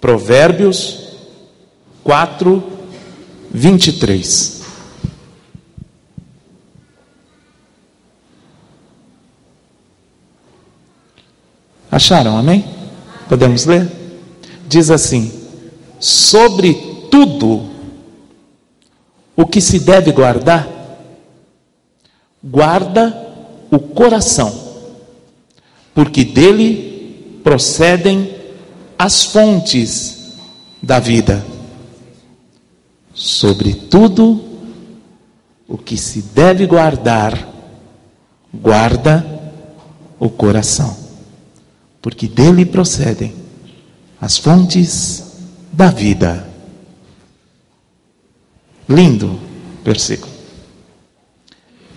Provérbios 4, 23. Acharam, amém? Podemos ler? Diz assim: sobre tudo o que se deve guardar, guarda o coração, porque dele procedem as fontes da vida. Sobre tudo o que se deve guardar, guarda o coração, porque dele procedem as fontes da vida. Lindo versículo.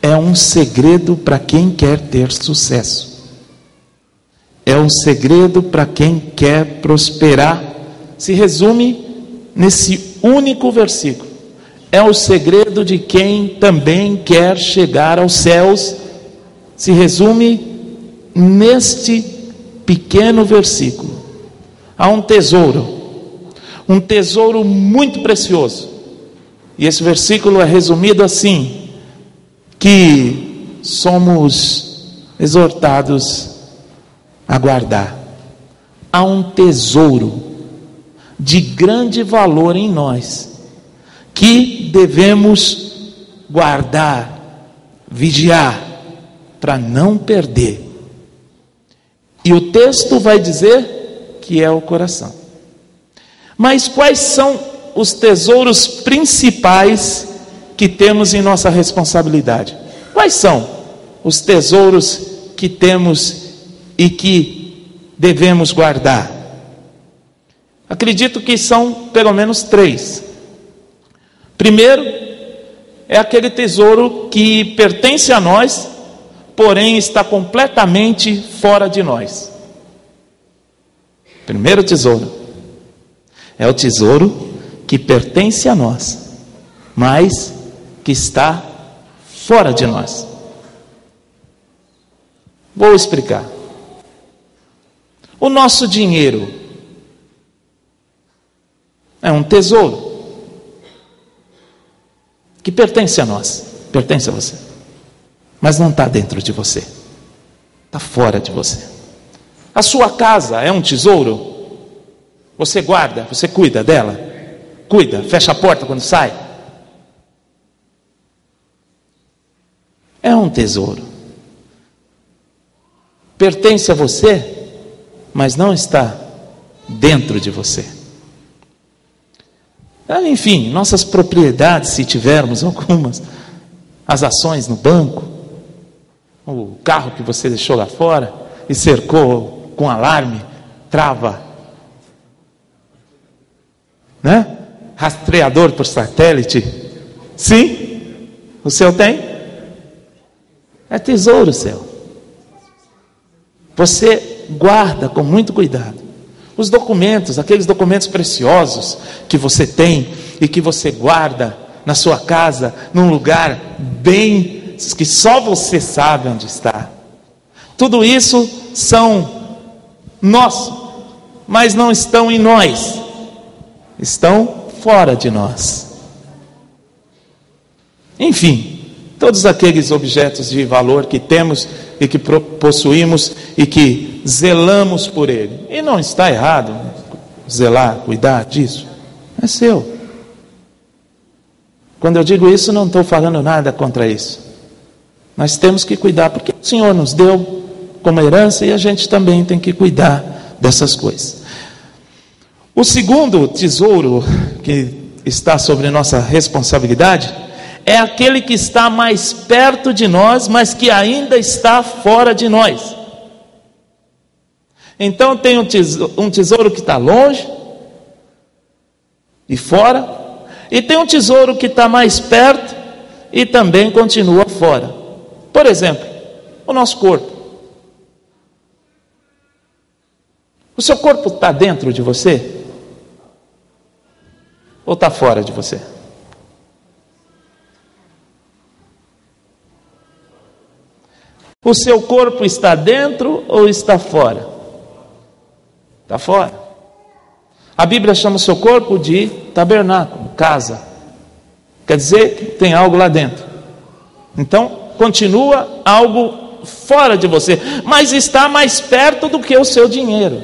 É um segredo para quem quer ter sucesso. É um segredo para quem quer prosperar. Se resume nesse único versículo. É o segredo de quem também quer chegar aos céus. Se resume neste pequeno versículo. Há um tesouro muito precioso. E esse versículo é resumido assim: que somos exortados a guardar. Há um tesouro de grande valor em nós, que devemos guardar, vigiar, para não perder. E o texto vai dizer que é o coração. Mas quais são os tesouros principais que temos em nossa responsabilidade? Quais são os tesouros que temos e que devemos guardar? Acredito que são pelo menos 3. Primeiro, é aquele tesouro que pertence a nós, porém está completamente fora de nós. Primeiro tesouro é o tesouro que pertence a nós, mas que está fora de nós. Vou explicar. O nosso dinheiro é um tesouro que pertence a nós, pertence a você, mas não está dentro de você, está fora de você. A sua casa é um tesouro? Você guarda, você cuida dela? Cuida, fecha a porta quando sai? É um tesouro. Pertence a você, mas não está dentro de você. Enfim, nossas propriedades, se tivermos algumas, as ações no banco, o carro que você deixou lá fora e cercou com alarme, trava, né? Rastreador por satélite. Sim? O seu tem? É tesouro seu. Você guarda com muito cuidado. Os documentos, aqueles documentos preciosos que você tem e que você guarda na sua casa, num lugar bem, que só você sabe onde está. Tudo isso são nossos, mas não estão em nós. Estão fora de nós. Enfim, todos aqueles objetos de valor que temos e que possuímos e que zelamos por ele. E não está errado zelar, cuidar disso. É seu. Quando eu digo isso, não estou falando nada contra isso. Nós temos que cuidar, porque o Senhor nos deu como herança e a gente também tem que cuidar dessas coisas. O segundo tesouro que está sobre nossa responsabilidade é aquele que está mais perto de nós, mas que ainda está fora de nós. Então tem um tesouro que está longe e fora, e tem um tesouro que está mais perto e também continua fora. Por exemplo, o nosso corpo. O seu corpo está dentro de você? Ou está fora de você? O seu corpo está dentro ou está fora? Está fora. A Bíblia chama o seu corpo de tabernáculo, casa. Quer dizer que tem algo lá dentro. Então, continua algo fora de você, mas está mais perto do que o seu dinheiro.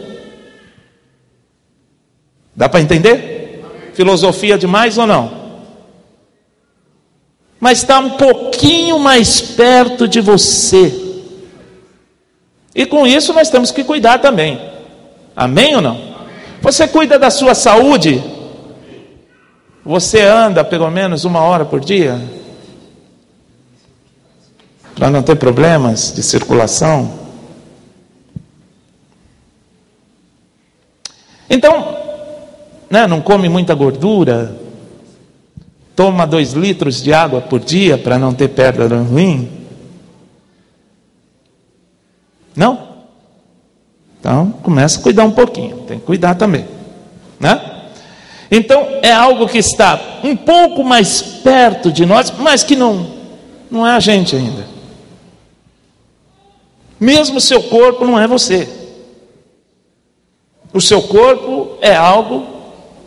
Dá para entender? Filosofia demais ou não? Mas está um pouquinho mais perto de você. E com isso nós temos que cuidar também. Amém ou não? Você cuida da sua saúde? Você anda pelo menos 1 hora por dia? Para não ter problemas de circulação? Então, não come muita gordura, toma 2 litros de água por dia para não ter pedra no rim? Não? Então, começa a cuidar um pouquinho, tem que cuidar também, né? Então, é algo que está um pouco mais perto de nós, mas que não é a gente ainda. Mesmo o seu corpo não é você. O seu corpo é algo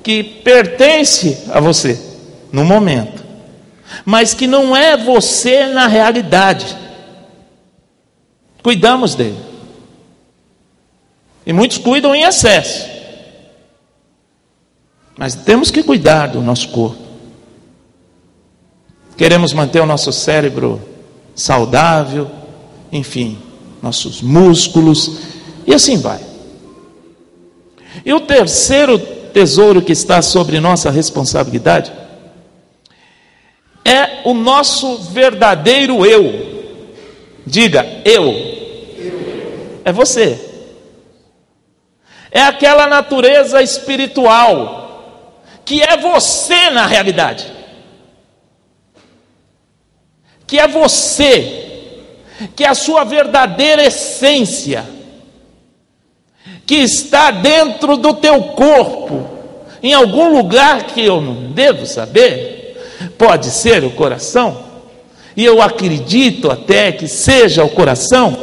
que pertence a você, no momento, mas que não é você na realidade. Cuidamos dele. E muitos cuidam em excesso. Mas temos que cuidar do nosso corpo. Queremos manter o nosso cérebro saudável, enfim, nossos músculos, e assim vai. E o terceiro tesouro que está sobre nossa responsabilidade é o nosso verdadeiro eu. Diga, eu. É você. É aquela natureza espiritual que é você na realidade. Que é você, que é a sua verdadeira essência, que está dentro do teu corpo, em algum lugar que eu não devo saber. Pode ser o coração, e eu acredito até que seja o coração,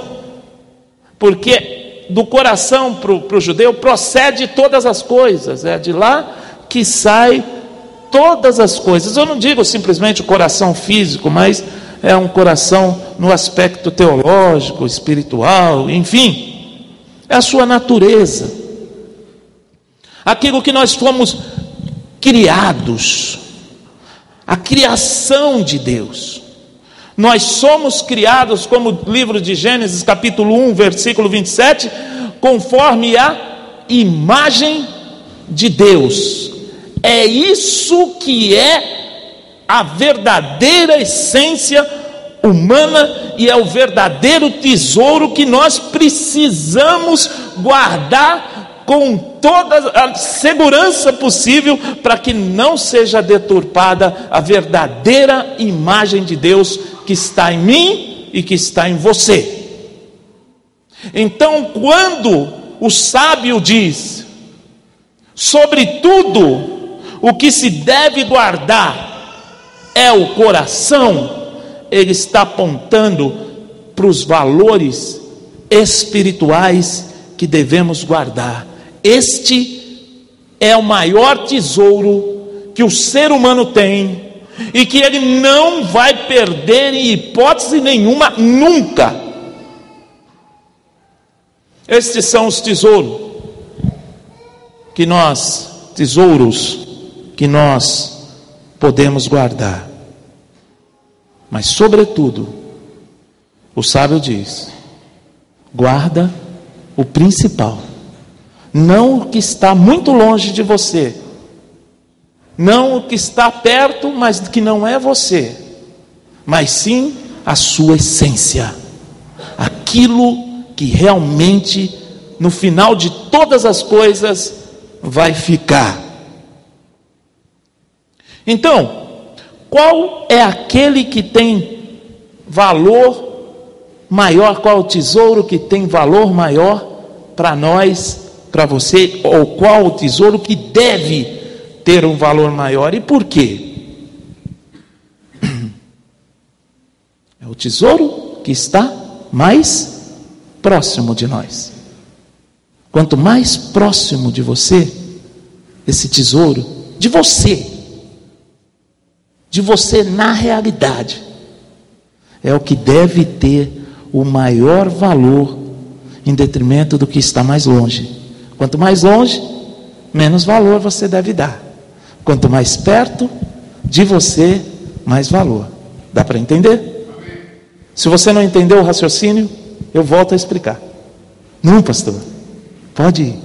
porque do coração para o judeu procede todas as coisas, é de lá que sai todas as coisas. Eu não digo simplesmente o coração físico, mas é um coração no aspecto teológico, espiritual, enfim, é a sua natureza, aquilo que nós fomos criados, a criação de Deus. Nós somos criados, como o livro de Gênesis capítulo 1, versículo 27, conforme a imagem de Deus. É isso que é a verdadeira essência humana e é o verdadeiro tesouro que nós precisamos guardar com toda a segurança possível, para que não seja deturpada a verdadeira imagem de Deus que está em mim e que está em você. Então, quando o sábio diz, sobretudo, o que se deve guardar é o coração, ele está apontando para os valores espirituais que devemos guardar. Este é o maior tesouro que o ser humano tem e que ele não vai perder em hipótese nenhuma, nunca. Estes são os tesouros que nós podemos guardar. Mas sobretudo, o sábio diz, guarda o principal, não o que está muito longe de você, não o que está perto, mas que não é você, mas sim a sua essência, aquilo que realmente, no final de todas as coisas, vai ficar. Então, qual é aquele que tem valor maior, qual é o tesouro que tem valor maior para nós, para você, ou qual o tesouro que deve ter um valor maior, e por quê? É o tesouro que está mais próximo de nós. Quanto mais próximo de você, esse tesouro de você na realidade, é o que deve ter o maior valor, em detrimento do que está mais longe. Quanto mais longe, menos valor você deve dar. Quanto mais perto de você, mais valor. Dá para entender? Se você não entendeu o raciocínio, eu volto a explicar. Não, pastor, pode ir.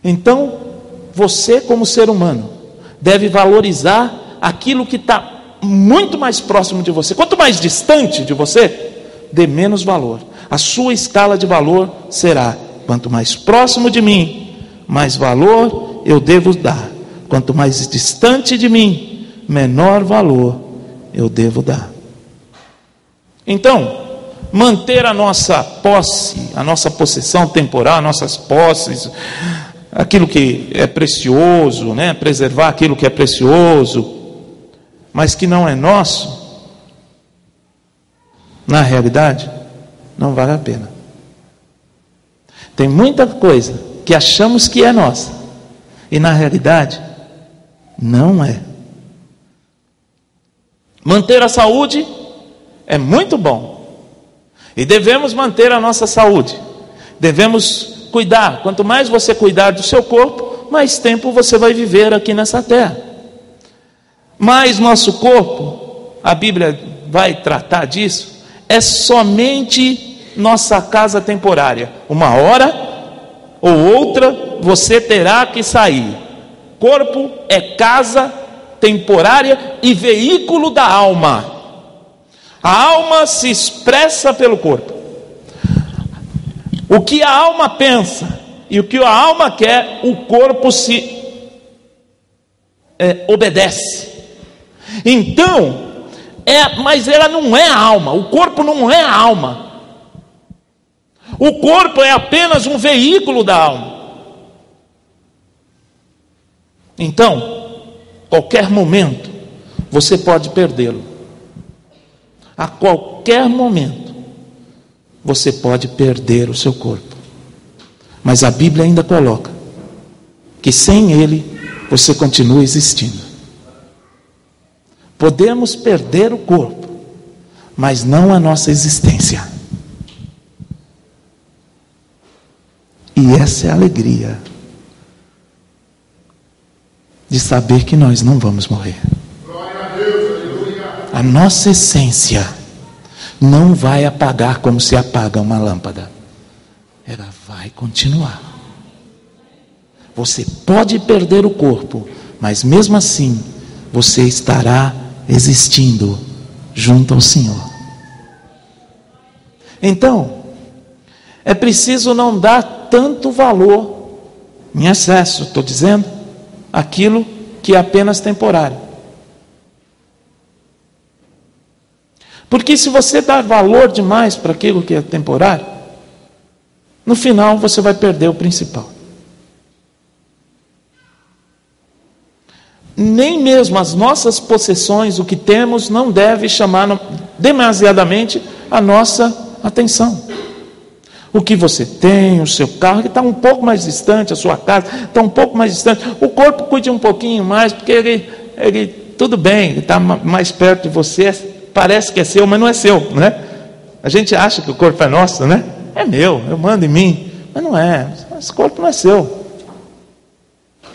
Então, você como ser humano deve valorizar aquilo que está muito mais próximo de você. Quanto mais distante de você, dê menos valor. A sua escala de valor será: quanto mais próximo de mim, mais valor eu devo dar. Quanto mais distante de mim, menor valor eu devo dar. Então, manter a nossa posse, a nossa possessão temporal, nossas posses, aquilo que é precioso, né? Preservar aquilo que é precioso, mas que não é nosso, na realidade, não vale a pena. Tem muita coisa que achamos que é nossa, e na realidade, não é. Manter a saúde é muito bom, e devemos manter a nossa saúde, devemos cuidar. Quanto mais você cuidar do seu corpo, mais tempo você vai viver aqui nessa terra. Mas nosso corpo, a Bíblia vai tratar disso, é somente nossa casa temporária. Uma hora ou outra você terá que sair. Corpo é casa temporária e veículo da alma. A alma se expressa pelo corpo. O que a alma pensa e o que a alma quer, o corpo se obedece. Então, mas ela não é a alma, o corpo não é a alma. O corpo é apenas um veículo da alma. Então, qualquer momento, você pode perdê-lo. A qualquer momento, você pode perder o seu corpo. Mas a Bíblia ainda coloca que sem ele, você continua existindo. Podemos perder o corpo, mas não a nossa existência. E essa é a alegria de saber que nós não vamos morrer. A nossa essência não vai apagar como se apaga uma lâmpada. Ela vai continuar. Você pode perder o corpo, mas mesmo assim, você estará existindo junto ao Senhor. Então, é preciso não dar tanto valor, em excesso, estou dizendo, aquilo que é apenas temporário. Porque se você dar valor demais para aquilo que é temporário, no final você vai perder o principal. Nem mesmo as nossas possessões, o que temos, não deve chamar demasiadamente a nossa atenção. O que você tem, o seu carro, que está um pouco mais distante, a sua casa está um pouco mais distante. O corpo cuide um pouquinho mais, porque ele tudo bem, ele está mais perto de você, parece que é seu, mas não é seu, né? A gente acha que o corpo é nosso, né? É meu, eu mando em mim, mas não é, esse corpo não é seu.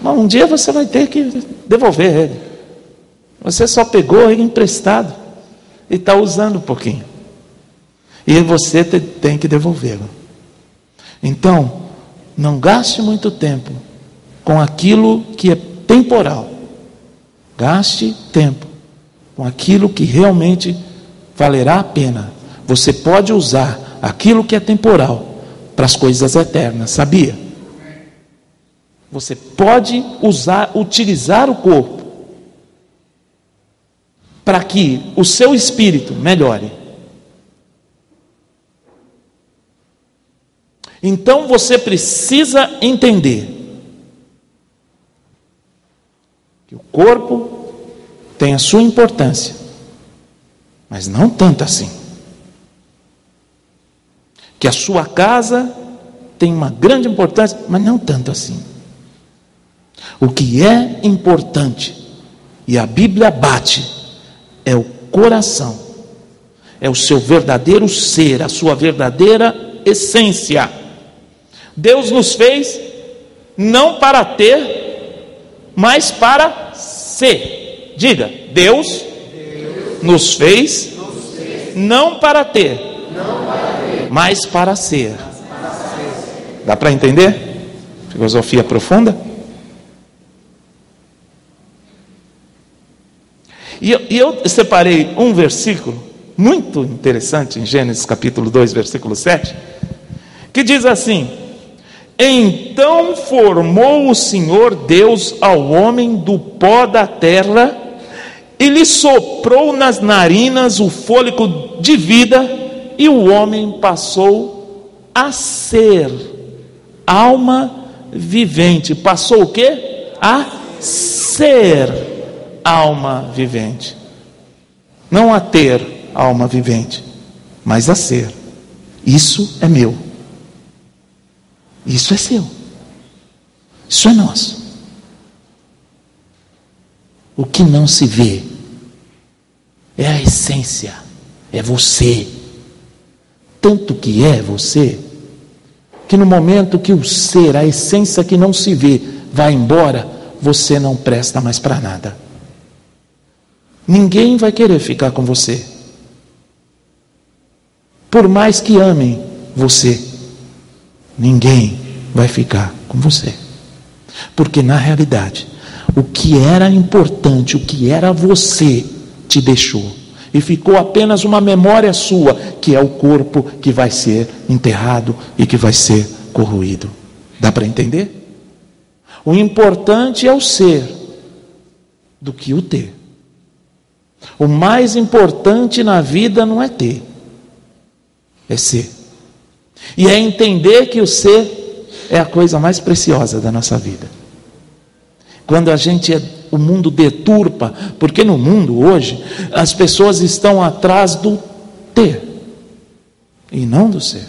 Mas um dia você vai ter que devolver ele. Você só pegou ele emprestado e está usando um pouquinho. E você tem que devolvê-lo. Então, não gaste muito tempo com aquilo que é temporal. Gaste tempo com aquilo que realmente valerá a pena. Você pode usar aquilo que é temporal para as coisas eternas, sabia? Você pode utilizar o corpo para que o seu espírito melhore. Então você precisa entender que o corpo tem a sua importância, mas não tanto assim. Que a sua casa tem uma grande importância, mas não tanto assim. O que é importante, e a Bíblia bate, é o coração, é o seu verdadeiro ser, a sua verdadeira essência. Deus nos fez não para ter, mas para ser. Diga, Deus nos fez não para ter, mas para ser. Dá para entender? Filosofia profunda? E eu separei um versículo muito interessante em Gênesis capítulo 2, versículo 7, que diz assim: então formou o Senhor Deus ao homem do pó da terra, e lhe soprou nas narinas o fôlego de vida, e o homem passou a ser alma vivente. Passou o quê? A ser alma vivente. Não a ter alma vivente, mas a ser. Isso é meu. Isso é seu. Isso é nosso. O que não se vê é a essência, é você. Tanto que é você, que no momento que o ser, a essência que não se vê, vai embora, você não presta mais para nada. Ninguém vai querer ficar com você. Por mais que amem você, ninguém vai ficar com você. Porque na realidade, o que era importante, o que era você, te deixou. E ficou apenas uma memória sua, que é o corpo que vai ser enterrado e que vai ser corroído. Dá para entender? O importante é o ser do que o ter. O mais importante na vida não é ter, é ser. E é entender que o ser é a coisa mais preciosa da nossa vida. Quando o mundo deturpa, porque no mundo hoje as pessoas estão atrás do ter e não do ser.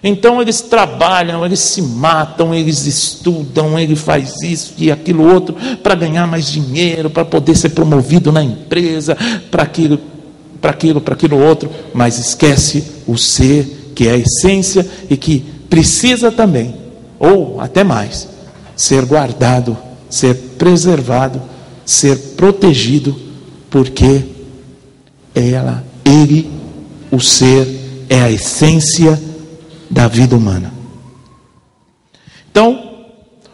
Então eles trabalham, eles se matam, eles estudam, ele faz isso e aquilo outro para ganhar mais dinheiro, para poder ser promovido na empresa, para aquilo outro, mas esquece o ser, que é a essência e que precisa também, ou até mais, ser guardado, ser preservado, ser protegido, porque ele, o ser, é a essência da vida humana. Então,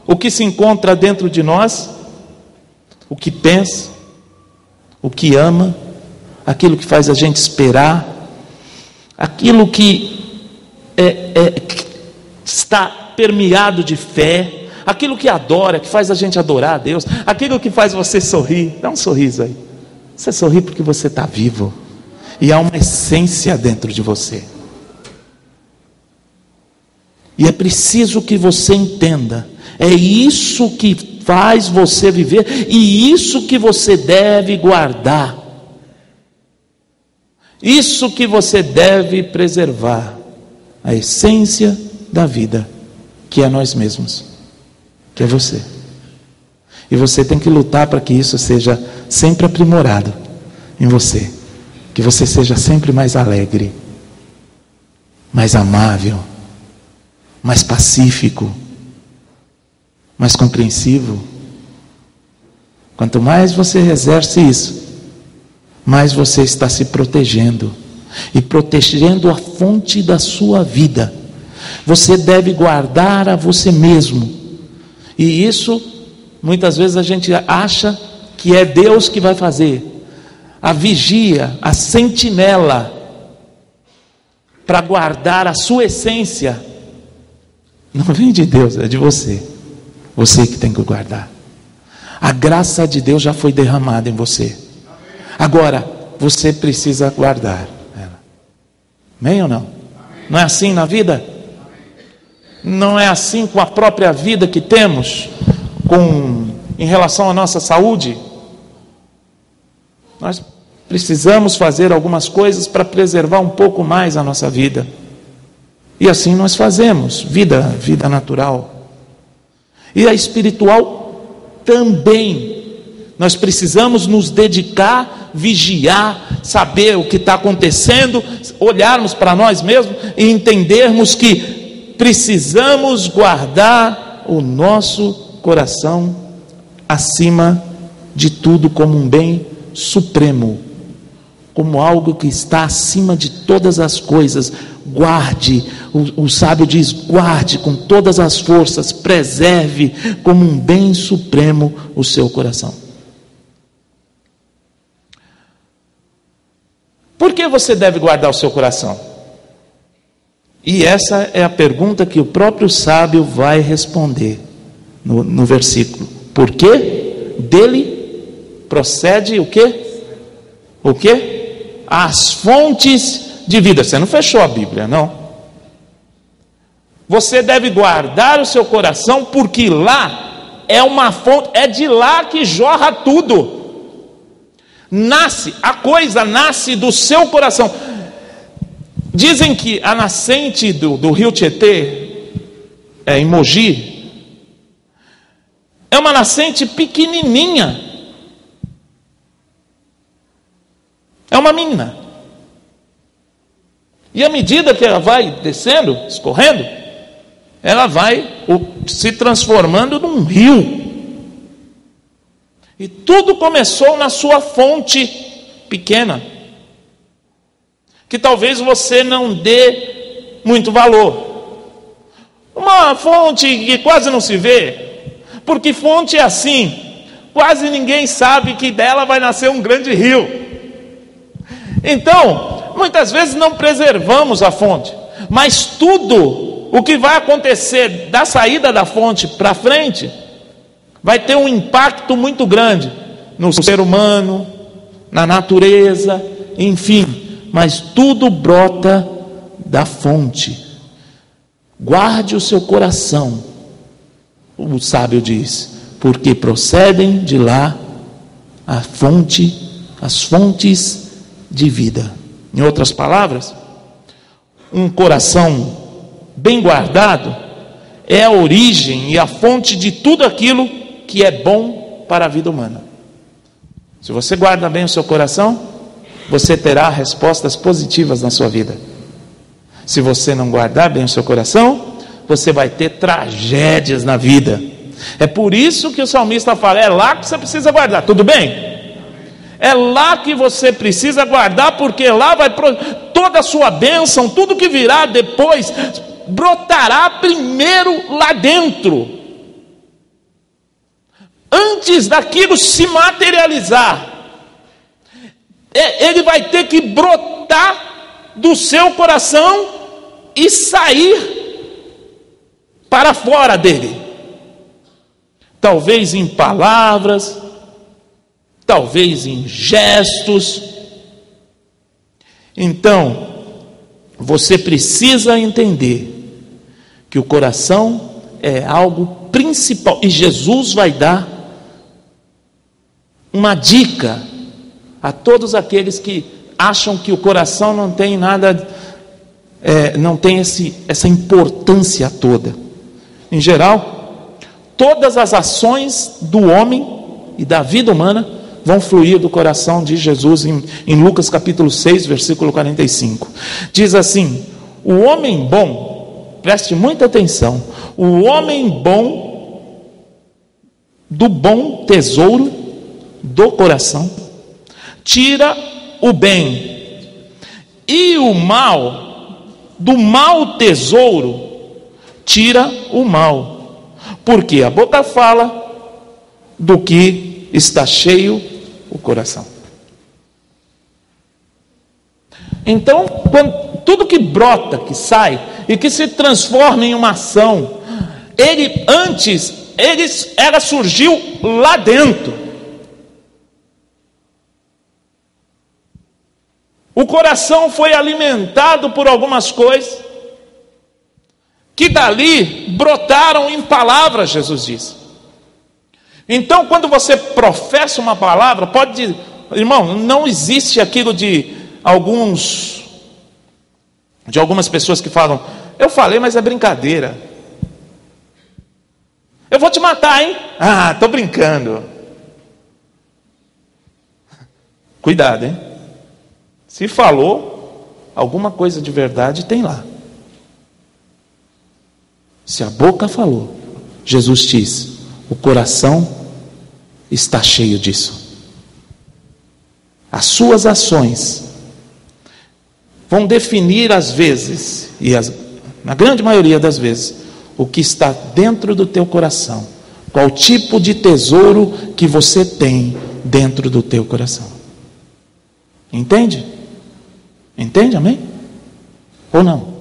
o que se encontra dentro de nós, o que pensa, o que ama, aquilo que faz a gente esperar, aquilo que está permeado de fé, aquilo que adora, que faz a gente adorar a Deus, aquilo que faz você sorrir. Dá um sorriso aí. Você sorri porque você está vivo e há uma essência dentro de você. E é preciso que você entenda, é isso que faz você viver, e isso que você deve guardar, isso que você deve preservar, a essência da vida, que é nós mesmos, que é você. E você tem que lutar para que isso seja sempre aprimorado em você, que você seja sempre mais alegre, mais amável, mais pacífico, mais compreensivo. Quanto mais você exerce isso, mais você está se protegendo e protegendo a fonte da sua vida. Você deve guardar a você mesmo, e isso muitas vezes a gente acha que é Deus que vai fazer. A vigia, a sentinela para guardar a sua essência não vem de Deus, é de você. Você que tem que guardar. A graça de Deus já foi derramada em você. Agora, você precisa guardar ela. Amém ou não? Não é assim na vida? Não é assim com a própria vida que temos, em relação à nossa saúde? Nós precisamos fazer algumas coisas para preservar um pouco mais a nossa vida. E assim nós fazemos, vida natural. E a espiritual também nós precisamos nos dedicar, vigiar, saber o que está acontecendo, olharmos para nós mesmos e entendermos que precisamos guardar o nosso coração acima de tudo como um bem supremo, como algo que está acima de todas as coisas. Guarde, o sábio diz, guarde com todas as forças, preserve como um bem supremo o seu coração. Por que você deve guardar o seu coração? E essa é a pergunta que o próprio sábio vai responder no versículo. Por quê? Dele procede o quê? O quê? As fontes de vida. Você não fechou a Bíblia, não? Você deve guardar o seu coração, porque lá é uma fonte, é de lá que jorra tudo. A coisa nasce do seu coração. Dizem que a nascente do rio Tietê, em Mogi, é uma nascente pequenininha. É uma mina. E à medida que ela vai descendo, escorrendo, ela vai se transformando num rio. E tudo começou na sua fonte pequena, que talvez você não dê muito valor. Uma fonte que quase não se vê, porque fonte é assim, quase ninguém sabe que dela vai nascer um grande rio. Então, muitas vezes não preservamos a fonte, mas tudo o que vai acontecer da saída da fonte para frente vai ter um impacto muito grande no ser humano, na natureza, enfim, mas tudo brota da fonte. Guarde o seu coração, o sábio diz, porque procedem de lá as fontes de vida. Em outras palavras, um coração bem guardado é a origem e a fonte de tudo aquilo que é bom para a vida humana. Se você guarda bem o seu coração, você terá respostas positivas na sua vida. Se você não guardar bem o seu coração, você vai ter tragédias na vida. É por isso que o salmista fala, é lá que você precisa guardar, tudo bem? É lá que você precisa guardar, porque lá vai toda a sua bênção, tudo que virá depois, brotará primeiro lá dentro. Antes daquilo se materializar, ele vai ter que brotar do seu coração e sair para fora dele. Talvez em palavras, talvez em gestos. Então, você precisa entender que o coração é algo principal, e Jesus vai dar uma dica a todos aqueles que acham que o coração não tem nada, não tem essa importância toda. Em geral, todas as ações do homem e da vida humana vão fluir do coração de Jesus. Em Lucas capítulo 6, versículo 45, diz assim: o homem bom, preste muita atenção, o homem bom, do bom tesouro do coração, tira o bem, e o mal, do mau tesouro, tira o mal, porque a boca fala do que está cheio o coração. Então, tudo que brota, que sai, e que se transforma em uma ação, ela surgiu lá dentro. O coração foi alimentado por algumas coisas, que dali brotaram em palavras, Jesus diz. Então, quando você professa uma palavra, pode dizer, irmão, não existe aquilo de algumas pessoas que falam, eu falei, mas é brincadeira. Eu vou te matar, hein? Ah, tô brincando. Cuidado, hein? Se falou, alguma coisa de verdade tem lá. Se a boca falou, Jesus diz, o coração está cheio disso. As suas ações vão definir às vezes, na grande maioria das vezes, o que está dentro do teu coração. Qual tipo de tesouro que você tem dentro do teu coração. Entende? Entende, amém? Ou não?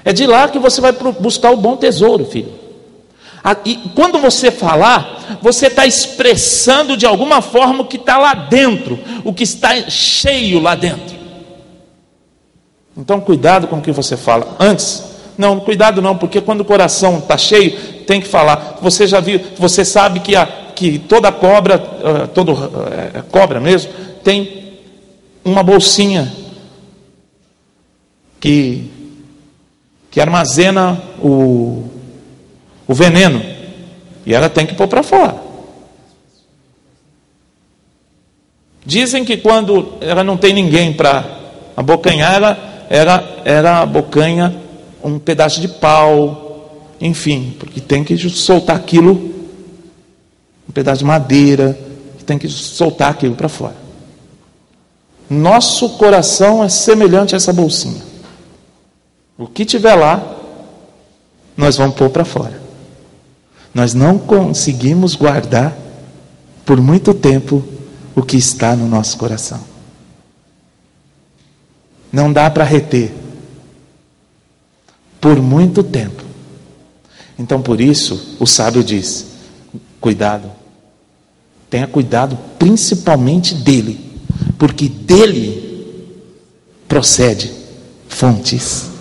É de lá que você vai buscar o bom tesouro, filho. E quando você falar, você está expressando de alguma forma o que está lá dentro, o que está cheio lá dentro. Então cuidado com o que você fala. Antes, não, cuidado não, porque quando o coração está cheio, tem que falar. Você já viu, você sabe que toda cobra, cobra mesmo, tem uma bolsinha que armazena o veneno, e ela tem que pôr para fora. Dizem que quando ela não tem ninguém para abocanhar, ela abocanha um pedaço de pau, enfim, porque tem que soltar aquilo, um pedaço de madeira, tem que soltar aquilo para fora. Nosso coração é semelhante a essa bolsinha. O que tiver lá, nós vamos pôr para fora. Nós não conseguimos guardar por muito tempo o que está no nosso coração. Não dá para reter por muito tempo. Então por isso o sábio diz, cuidado, tenha cuidado principalmente dele, porque dele procede fontes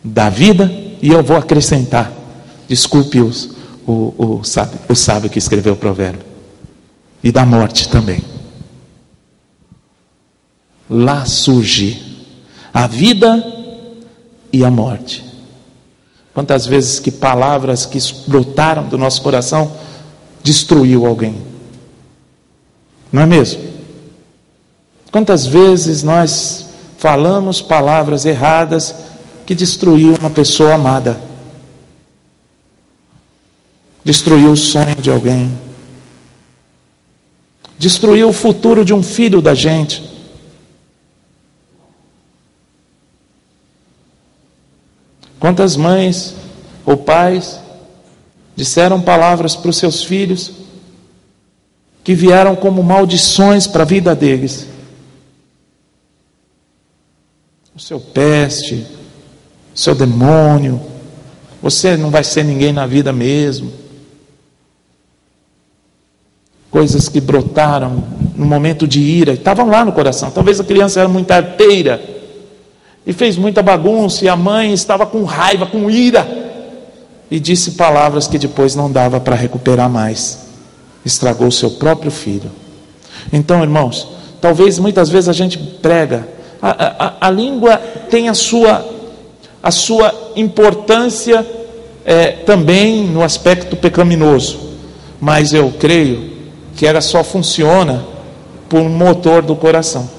da vida, e eu vou acrescentar, desculpe o sábio que escreveu o provérbio, e da morte também. Lá surge a vida e a morte. Quantas vezes que palavras que brotaram do nosso coração destruiu alguém, não é mesmo? Quantas vezes nós falamos palavras erradas que destruiu uma pessoa amada, destruiu o sonho de alguém, destruiu o futuro de um filho da gente. Quantas mães ou pais disseram palavras para os seus filhos que vieram como maldições para a vida deles? O seu peste, o seu demônio, você não vai ser ninguém na vida mesmo. Coisas que brotaram no momento de ira, estavam lá no coração. Talvez a criança era muito arteira e fez muita bagunça, e a mãe estava com raiva, com ira, e disse palavras que depois não dava para recuperar mais. Estragou o seu próprio filho. Então, irmãos, talvez muitas vezes a gente prega, a língua tem a sua importância também no aspecto pecaminoso, mas eu creio que ela só funciona por um motor do coração.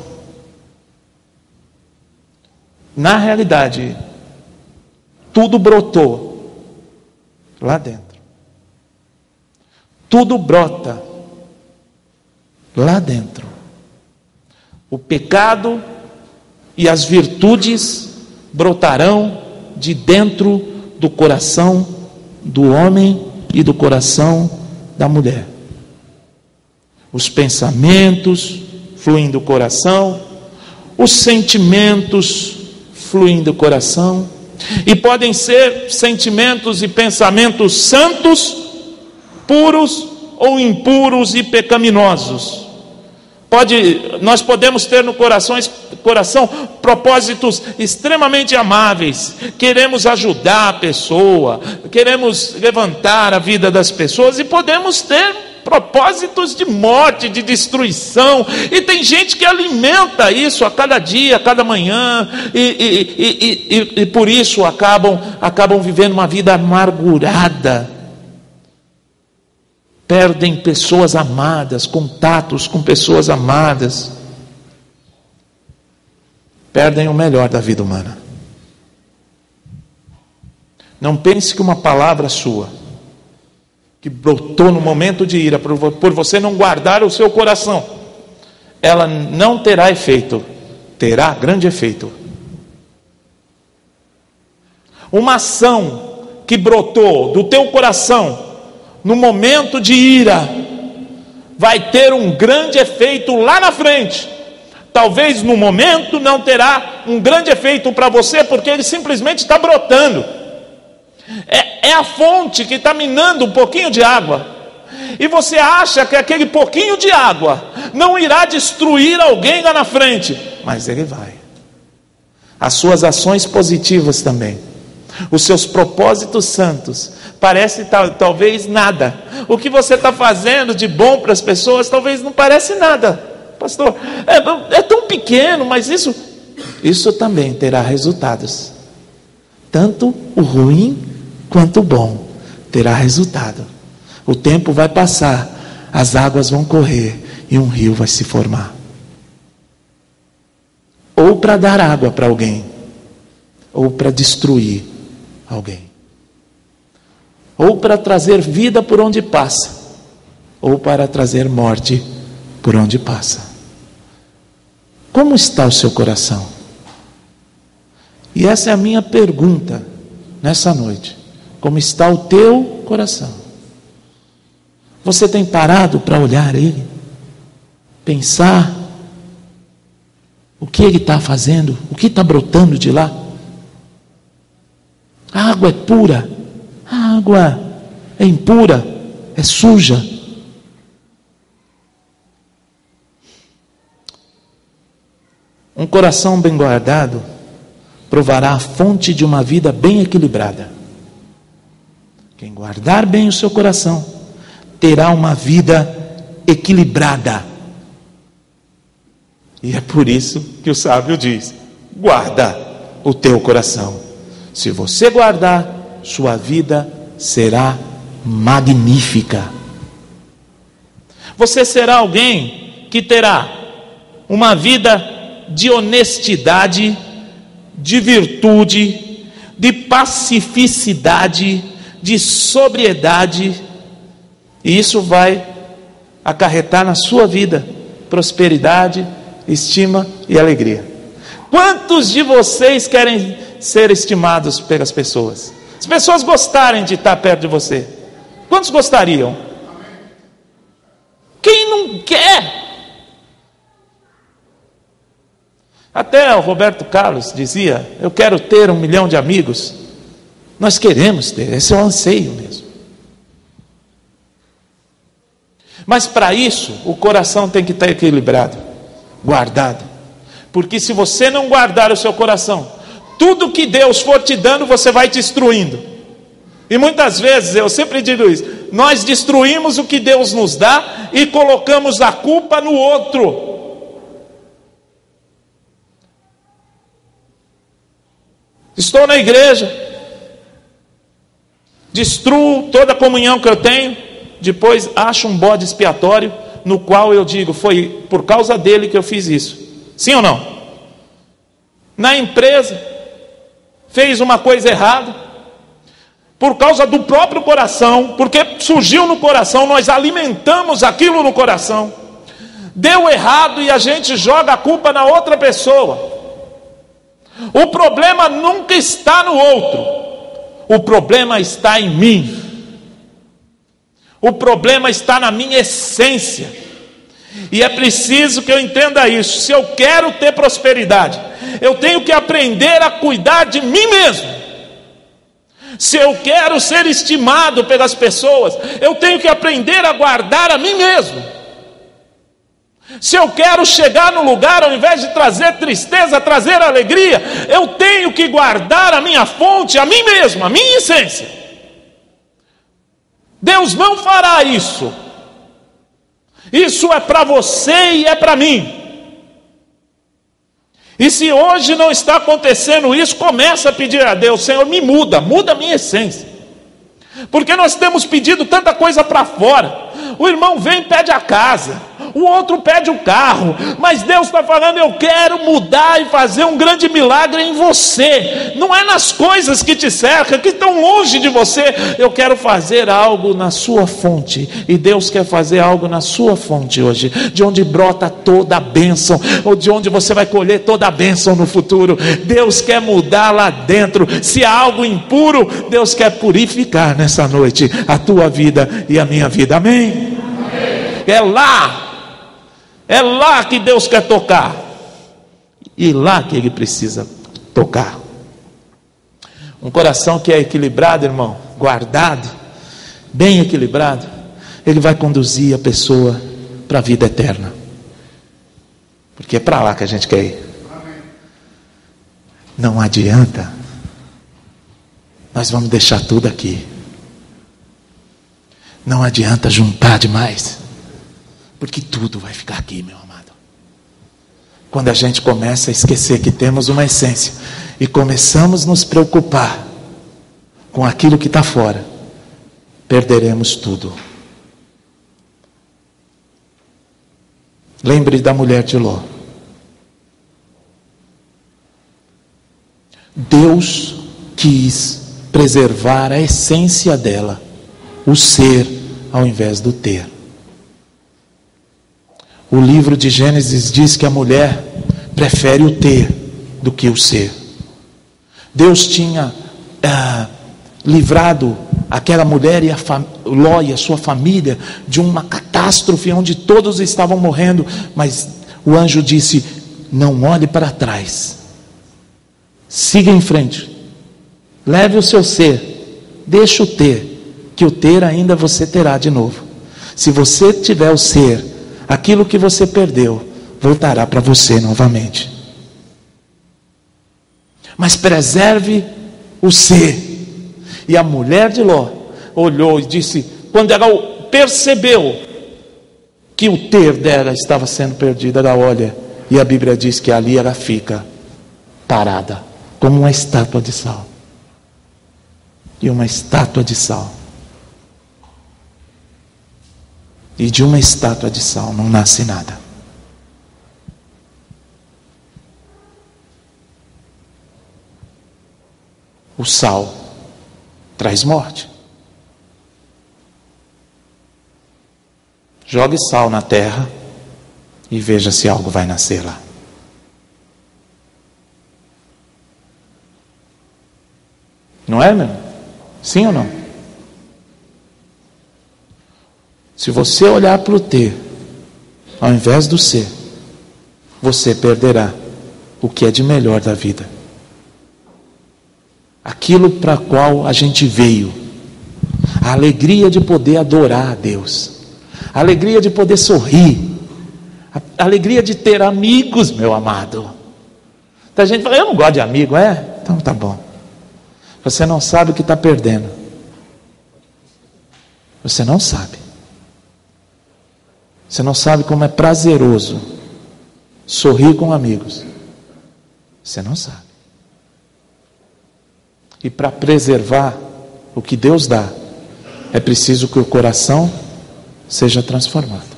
Na realidade, tudo brotou lá dentro. Tudo brota lá dentro. O pecado e as virtudes brotarão de dentro do coração do homem e do coração da mulher. Os pensamentos fluem do coração, os sentimentos fluem do coração, e podem ser sentimentos e pensamentos santos, puros ou impuros e pecaminosos. Nós podemos ter no coração propósitos extremamente amáveis, queremos ajudar a pessoa, queremos levantar a vida das pessoas, e podemos ter propósitos de morte, de destruição, e tem gente que alimenta isso a cada dia, a cada manhã, e por isso acabam vivendo uma vida amargurada, perdem pessoas amadas, contatos com pessoas amadas, perdem o melhor da vida humana. Não pense que uma palavra sua, que brotou no momento de ira, por você não guardar o seu coração, ela não terá efeito. Terá grande efeito. Uma ação que brotou do teu coração no momento de ira vai ter um grande efeito lá na frente. Talvez no momento não terá um grande efeito para você, porque ele simplesmente está brotando. É a fonte que está minando um pouquinho de água, e você acha que aquele pouquinho de água não irá destruir alguém lá na frente, mas ele vai. As suas ações positivas também, os seus propósitos santos, parece talvez nada. O que você está fazendo de bom para as pessoas talvez não parece nada, pastor, é tão pequeno, mas isso também terá resultados. Tanto o ruim quanto o bom terá resultado. O tempo vai passar, as águas vão correr e um rio vai se formar. Ou para dar água para alguém, ou para destruir alguém. Ou para trazer vida por onde passa, ou para trazer morte por onde passa. Como está o seu coração? E essa é a minha pergunta nessa noite. Como está o teu coração? Você tem parado para olhar ele? Pensar o que ele está fazendo? O que está brotando de lá? A água é pura, a água é impura, é suja. Um coração bem guardado provará a fonte de uma vida bem equilibrada. Quem guardar bem o seu coração terá uma vida equilibrada. E é por isso que o sábio diz: guarda o teu coração. Se você guardar, sua vida será magnífica. Você será alguém que terá uma vida de honestidade, de virtude, de pacificidade, de sobriedade, e isso vai acarretar na sua vida prosperidade, estima e alegria. Quantos de vocês querem ser estimados pelas pessoas? As pessoas gostarem de estar perto de você. Quantos gostariam? Quem não quer? Até o Roberto Carlos dizia: eu quero ter 1 milhão de amigos. Nós queremos ter, esse é o anseio mesmo. Mas para isso, o coração tem que estar equilibrado, guardado. Porque se você não guardar o seu coração, tudo que Deus for te dando, você vai destruindo. E muitas vezes, eu sempre digo isso, nós destruímos o que Deus nos dá e colocamos a culpa no outro. Estou na igreja, destruo toda a comunhão que eu tenho, depois acho um bode expiatório, no qual eu digo: foi por causa dele que eu fiz isso. Sim ou não? Na empresa, fez uma coisa errada, por causa do próprio coração, porque surgiu no coração, nós alimentamos aquilo no coração, deu errado e a gente joga a culpa na outra pessoa. O problema nunca está no outro, o problema está em mim, o problema está na minha essência, e é preciso que eu entenda isso. Se eu quero ter prosperidade, eu tenho que aprender a cuidar de mim mesmo. Se eu quero ser estimado pelas pessoas, eu tenho que aprender a guardar a mim mesmo. Se eu quero chegar no lugar, ao invés de trazer tristeza, trazer alegria, eu tenho que guardar a minha fonte, a mim mesmo, a minha essência. Deus não fará isso Isso é para você e é para mim. E se hoje não está acontecendo isso, começa a pedir a Deus: Senhor, me muda a minha essência. Porque nós temos pedido tanta coisa para fora. O irmão vem e pede a casa, o outro pede o carro, mas Deus está falando: eu quero mudar e fazer um grande milagre em você. Não é nas coisas que te cercam, que estão longe de você. Eu quero fazer algo na sua fonte. E Deus quer fazer algo na sua fonte hoje, de onde brota toda a bênção, ou de onde você vai colher toda a bênção no futuro. Deus quer mudar lá dentro. Se há algo impuro, Deus quer purificar nessa noite a tua vida e a minha vida. Amém? É lá que Deus quer tocar, e lá que Ele precisa tocar. Um coração que é equilibrado, irmão, guardado, bem equilibrado, ele vai conduzir a pessoa para a vida eterna, porque é para lá que a gente quer ir. Não adianta, nós vamos deixar tudo aqui. Não adianta juntar demais, porque tudo vai ficar aqui, meu amado. Quando a gente começa a esquecer que temos uma essência e começamos a nos preocupar com aquilo que está fora, perderemos tudo. Lembre da mulher de Ló. Deus quis preservar a essência dela, o ser ao invés do ter. O livro de Gênesis diz que a mulher prefere o ter do que o ser. Deus tinha livrado aquela mulher e Ló e a sua família de uma catástrofe onde todos estavam morrendo, mas o anjo disse: não olhe para trás, siga em frente, leve o seu ser, deixa o ter, que o ter ainda você terá de novo. Se você tiver o ser, aquilo que você perdeu voltará para você novamente. Mas preserve o ser. E a mulher de Ló olhou e disse, quando ela percebeu que o ter dela estava sendo perdido, ela olha, e a Bíblia diz que ali ela fica parada, como uma estátua de sal. E uma estátua de sal. E de uma estátua de sal não nasce nada. O sal traz morte. Jogue sal na terra e veja se algo vai nascer lá. Não é, meu? Sim ou não? Se você olhar para o ter, ao invés do ser, você perderá o que é de melhor da vida. Aquilo para o qual a gente veio. A alegria de poder adorar a Deus. A alegria de poder sorrir. A alegria de ter amigos, meu amado. Tem gente que fala, eu não gosto de amigo, é? Então tá bom. Você não sabe o que está perdendo. Você não sabe. Você não sabe como é prazeroso sorrir com amigos. Você não sabe. E para preservar o que Deus dá, é preciso que o coração seja transformado.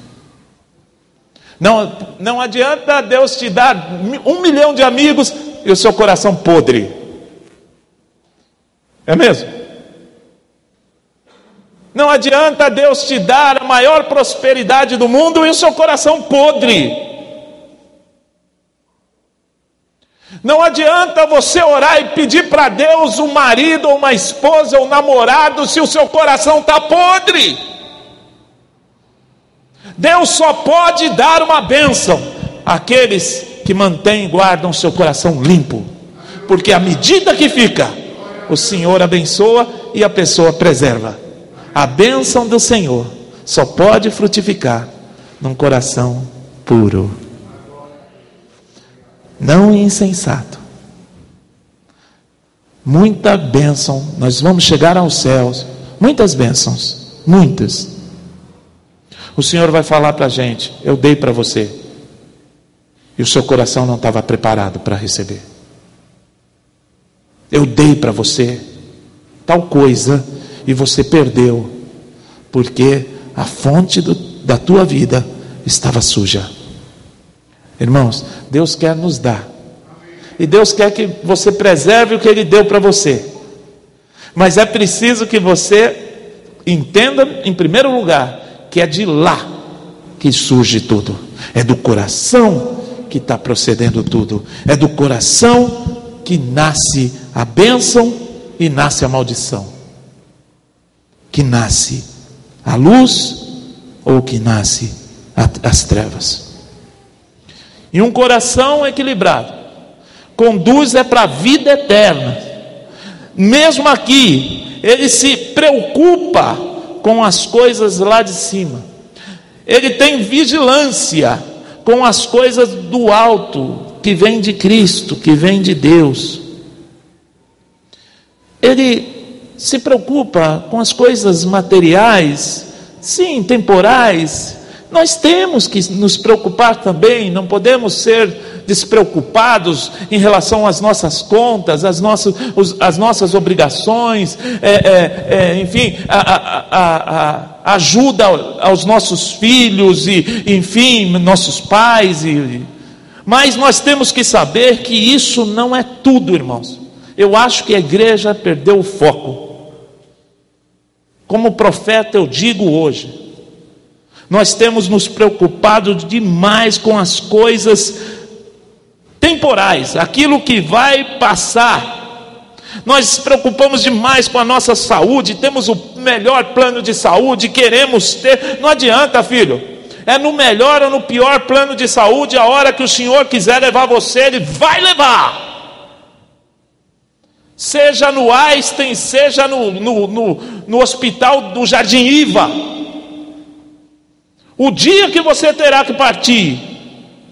Não adianta Deus te dar 1 milhão de amigos e o seu coração podre. É mesmo? Não adianta Deus te dar a maior prosperidade do mundo e o seu coração podre. Não adianta você orar e pedir para Deus um marido, ou uma esposa, ou um namorado, se o seu coração está podre. Deus só pode dar uma bênção àqueles que mantêm e guardam seu coração limpo, porque à medida que fica, o Senhor abençoa e a pessoa preserva. A bênção do Senhor só pode frutificar num coração puro, não insensato. Muita bênção, nós vamos chegar aos céus, muitas bênçãos, muitas. O Senhor vai falar para a gente: eu dei para você, e o seu coração não estava preparado para receber. Eu dei para você tal coisa e você perdeu, porque a fonte da tua vida estava suja. Irmãos, Deus quer nos dar, e Deus quer que você preserve o que Ele deu para você, mas é preciso que você entenda, em primeiro lugar, que é de lá que surge tudo, é do coração que está procedendo tudo, é do coração que nasce a bênção e nasce a maldição, que nasce a luz ou que nasce as trevas. E um coração equilibrado conduz para a vida eterna. Mesmo aqui, ele se preocupa com as coisas lá de cima, ele tem vigilância com as coisas do alto, que vem de Cristo, que vem de Deus. Ele se preocupa com as coisas materiais, sim, temporais. Nós temos que nos preocupar também, não podemos ser despreocupados em relação às nossas contas, às nossas obrigações, enfim, a ajuda aos nossos filhos, e enfim, nossos pais, mas nós temos que saber que isso não é tudo, irmãos. Eu acho que a igreja perdeu o foco. Como profeta eu digo hoje, nós temos nos preocupado demais com as coisas temporais, aquilo que vai passar. Nós nos preocupamos demais com a nossa saúde, temos o melhor plano de saúde, queremos ter. Não adianta, filho, é no melhor ou no pior plano de saúde, a hora que o Senhor quiser levar você, Ele vai levar. Seja no Einstein, seja no hospital do Jardim Iva. O dia que você terá que partir,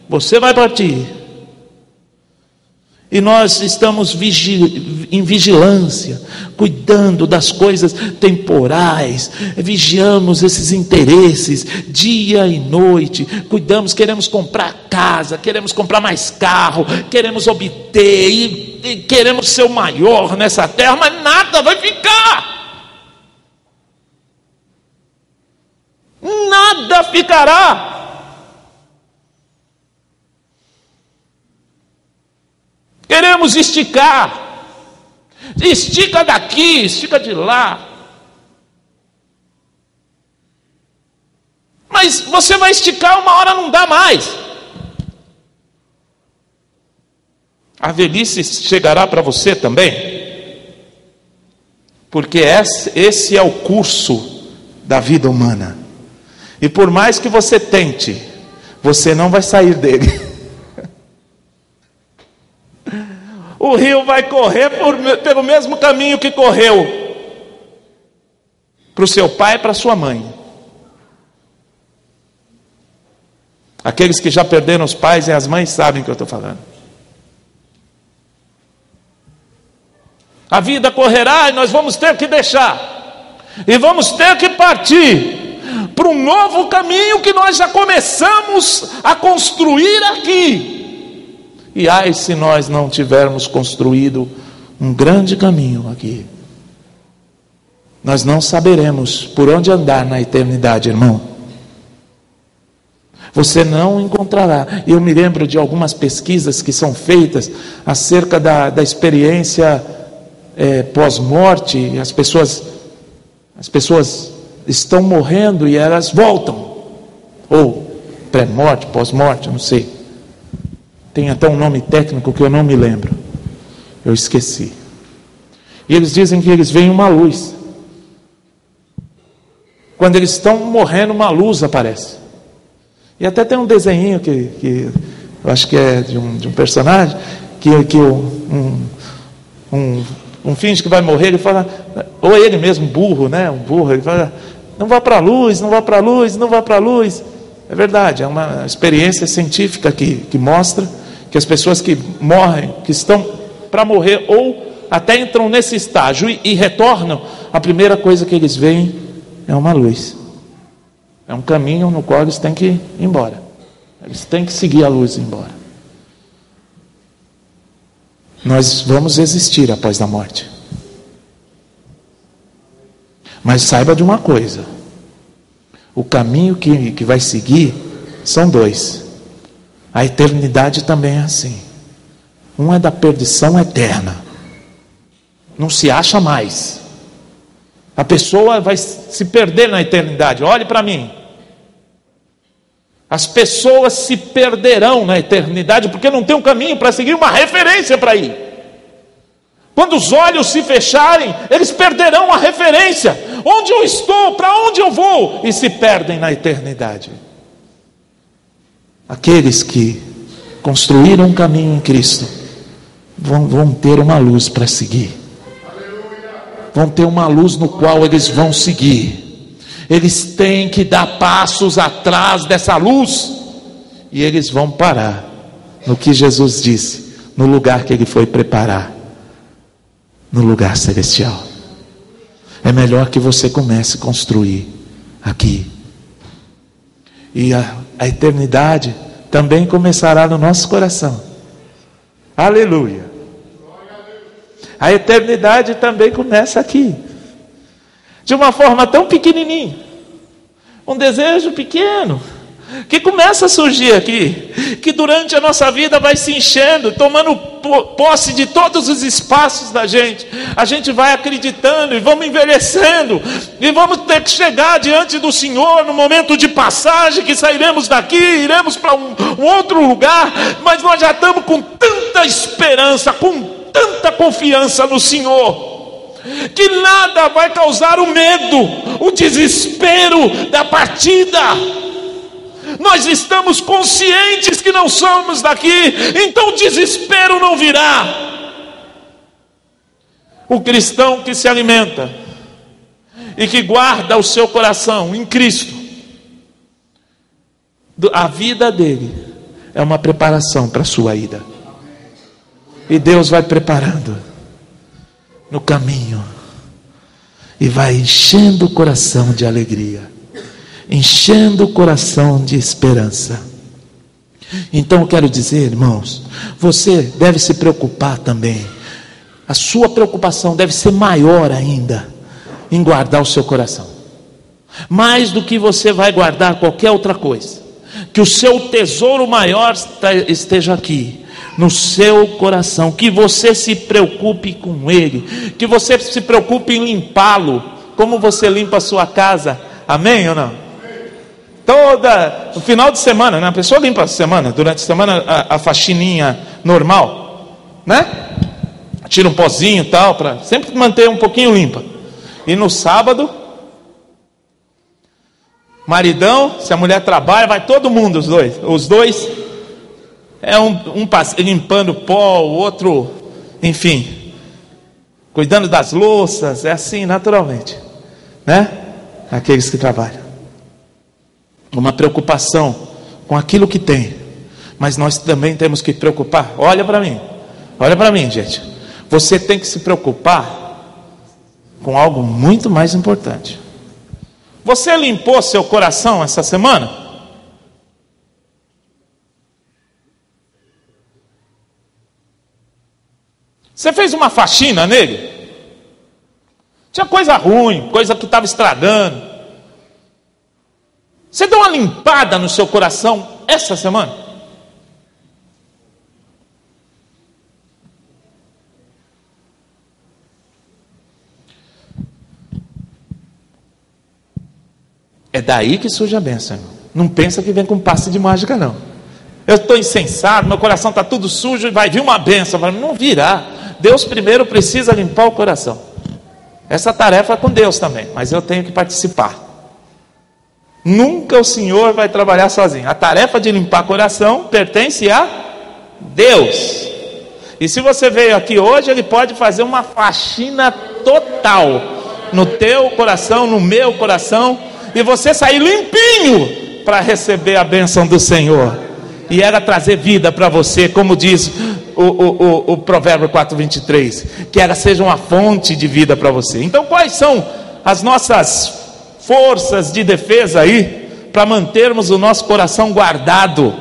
você vai partir. E nós estamos em vigilância, cuidando das coisas temporais, vigiamos esses interesses dia e noite, cuidamos, queremos comprar casa, queremos comprar mais carro, queremos obter e queremos ser o maior nessa terra, mas nada vai ficar, nada ficará. Queremos esticar, estica daqui, estica de lá, mas você vai esticar, uma hora não dá mais. A velhice chegará para você também, porque esse é o curso da vida humana, e por mais que você tente, você não vai sair dele. O rio vai correr pelo mesmo caminho que correu para o seu pai e para a sua mãe. Aqueles que já perderam os pais e as mães sabem o que eu estou falando. A vida correrá e nós vamos ter que deixar, e vamos ter que partir para um novo caminho que nós já começamos a construir aqui. E ai, se nós não tivermos construído um grande caminho aqui, nós não saberemos por onde andar na eternidade, irmão. Você não encontrará. Eu me lembro de algumas pesquisas que são feitas acerca da experiência pós-morte. As pessoas estão morrendo e elas voltam, ou pré-morte, pós-morte, não sei. Tem até um nome técnico que eu não me lembro, eu esqueci. E eles dizem que eles veem uma luz. Quando eles estão morrendo, uma luz aparece. E até tem um desenho que eu acho que é de um personagem, que um finge que vai morrer, ele fala, ou ele mesmo, burro, né? Um burro, ele fala, não vá para a luz, não vá para a luz, não vá para a luz. É verdade, é uma experiência científica que mostra que as pessoas que morrem, que estão para morrer, ou até entram nesse estágio e retornam, a primeira coisa que eles veem é uma luz. É um caminho no qual eles têm que ir embora. Eles têm que seguir a luz e ir embora. Nós vamos existir após a morte. Mas saiba de uma coisa: o caminho que vai seguir são dois. A eternidade também é assim. Um é da perdição eterna. Não se acha mais. A pessoa vai se perder na eternidade. Olhe para mim. As pessoas se perderão na eternidade porque não tem um caminho para seguir, uma referência para ir. Quando os olhos se fecharem, eles perderão a referência. Onde eu estou? Para onde eu vou? E se perdem na eternidade. Aqueles que construíram um caminho em Cristo vão ter uma luz para seguir. Vão ter uma luz no qual eles vão seguir. Eles têm que dar passos atrás dessa luz. E eles vão parar no que Jesus disse, no lugar que Ele foi preparar, no lugar celestial. É melhor que você comece a construir aqui. E a eternidade também começará no nosso coração. Aleluia. A eternidade também começa aqui. De uma forma tão pequenininha. Um desejo pequeno. Que começa a surgir aqui. Que durante a nossa vida vai se enchendo. Tomando posse de todos os espaços da gente. A gente vai acreditando e vamos envelhecendo. E vamos ter que chegar diante do Senhor no momento de passagem. Que sairemos daqui, iremos para um outro lugar. Mas nós já estamos com tanta esperança, com tanta confiança no Senhor, que nada vai causar o medo, o desespero da partida. Nós estamos conscientes que não somos daqui, então o desespero não virá. O cristão que se alimenta e que guarda o seu coração em Cristo, a vida dele é uma preparação para a sua ida. E Deus vai preparando no caminho e vai enchendo o coração de alegria, enchendo o coração de esperança. Então eu quero dizer, irmãos, você deve se preocupar também. A sua preocupação deve ser maior ainda em guardar o seu coração, mais do que você vai guardar qualquer outra coisa. Que o seu tesouro maior esteja aqui, no seu coração, que você se preocupe com ele, que você se preocupe em limpá-lo, como você limpa a sua casa, amém ou não? No final de semana, né? A pessoa limpa a semana, durante a semana a faxininha normal, né? Tira um pozinho e tal, para sempre manter um pouquinho limpa. E no sábado, maridão, se a mulher trabalha, vai todo mundo, os dois. É um limpando pó, o outro, enfim, cuidando das louças. É assim, naturalmente, né? Aqueles que trabalham. Uma preocupação com aquilo que tem. Mas nós também temos que preocupar. Olha para mim, gente. Você tem que se preocupar com algo muito mais importante. Você limpou seu coração essa semana? Você fez uma faxina nele? Tinha coisa ruim, coisa que estava estragando. Você deu uma limpada no seu coração essa semana? É daí que surge a bênção, irmão. Não pensa que vem com passe de mágica, não. Eu estou insensato, meu coração está tudo sujo e vai vir uma bênção. Não virá. Deus primeiro precisa limpar o coração. Essa tarefa é com Deus também, mas eu tenho que participar. Nunca o Senhor vai trabalhar sozinho. A tarefa de limpar o coração pertence a Deus. E se você veio aqui hoje, Ele pode fazer uma faxina total no teu coração, no meu coração, e você sair limpinho para receber a bênção do Senhor. E ela trazer vida para você, como diz o Provérbio 4:23, que ela seja uma fonte de vida para você. Então quais são as nossas forças de defesa aí, para mantermos o nosso coração guardado.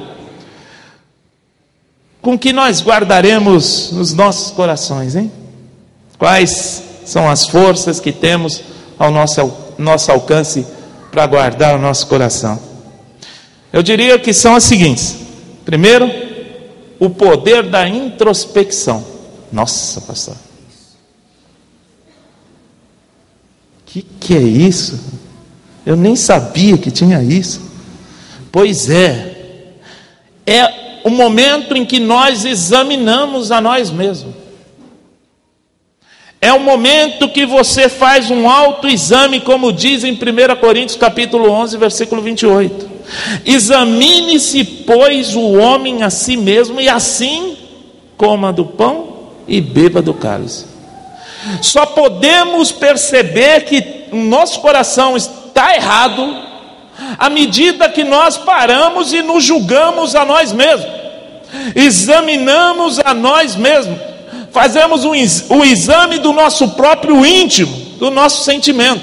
Com que nós guardaremos nos nossos corações, hein? Quais são as forças que temos ao nosso alcance para guardar o nosso coração? Eu diria que são as seguintes. Primeiro, o poder da introspecção. Nossa, pastor, que é isso? Eu nem sabia que tinha isso. Pois é o momento em que nós examinamos a nós mesmos. É o momento que você faz um autoexame, como diz em 1 Coríntios capítulo 11, versículo 28. Examine-se, pois, o homem a si mesmo, e assim coma do pão e beba do cálice. Só podemos perceber que o nosso coração está errado à medida que nós paramos e nos julgamos a nós mesmos, examinamos a nós mesmos, fazemos o exame do nosso próprio íntimo, do nosso sentimento.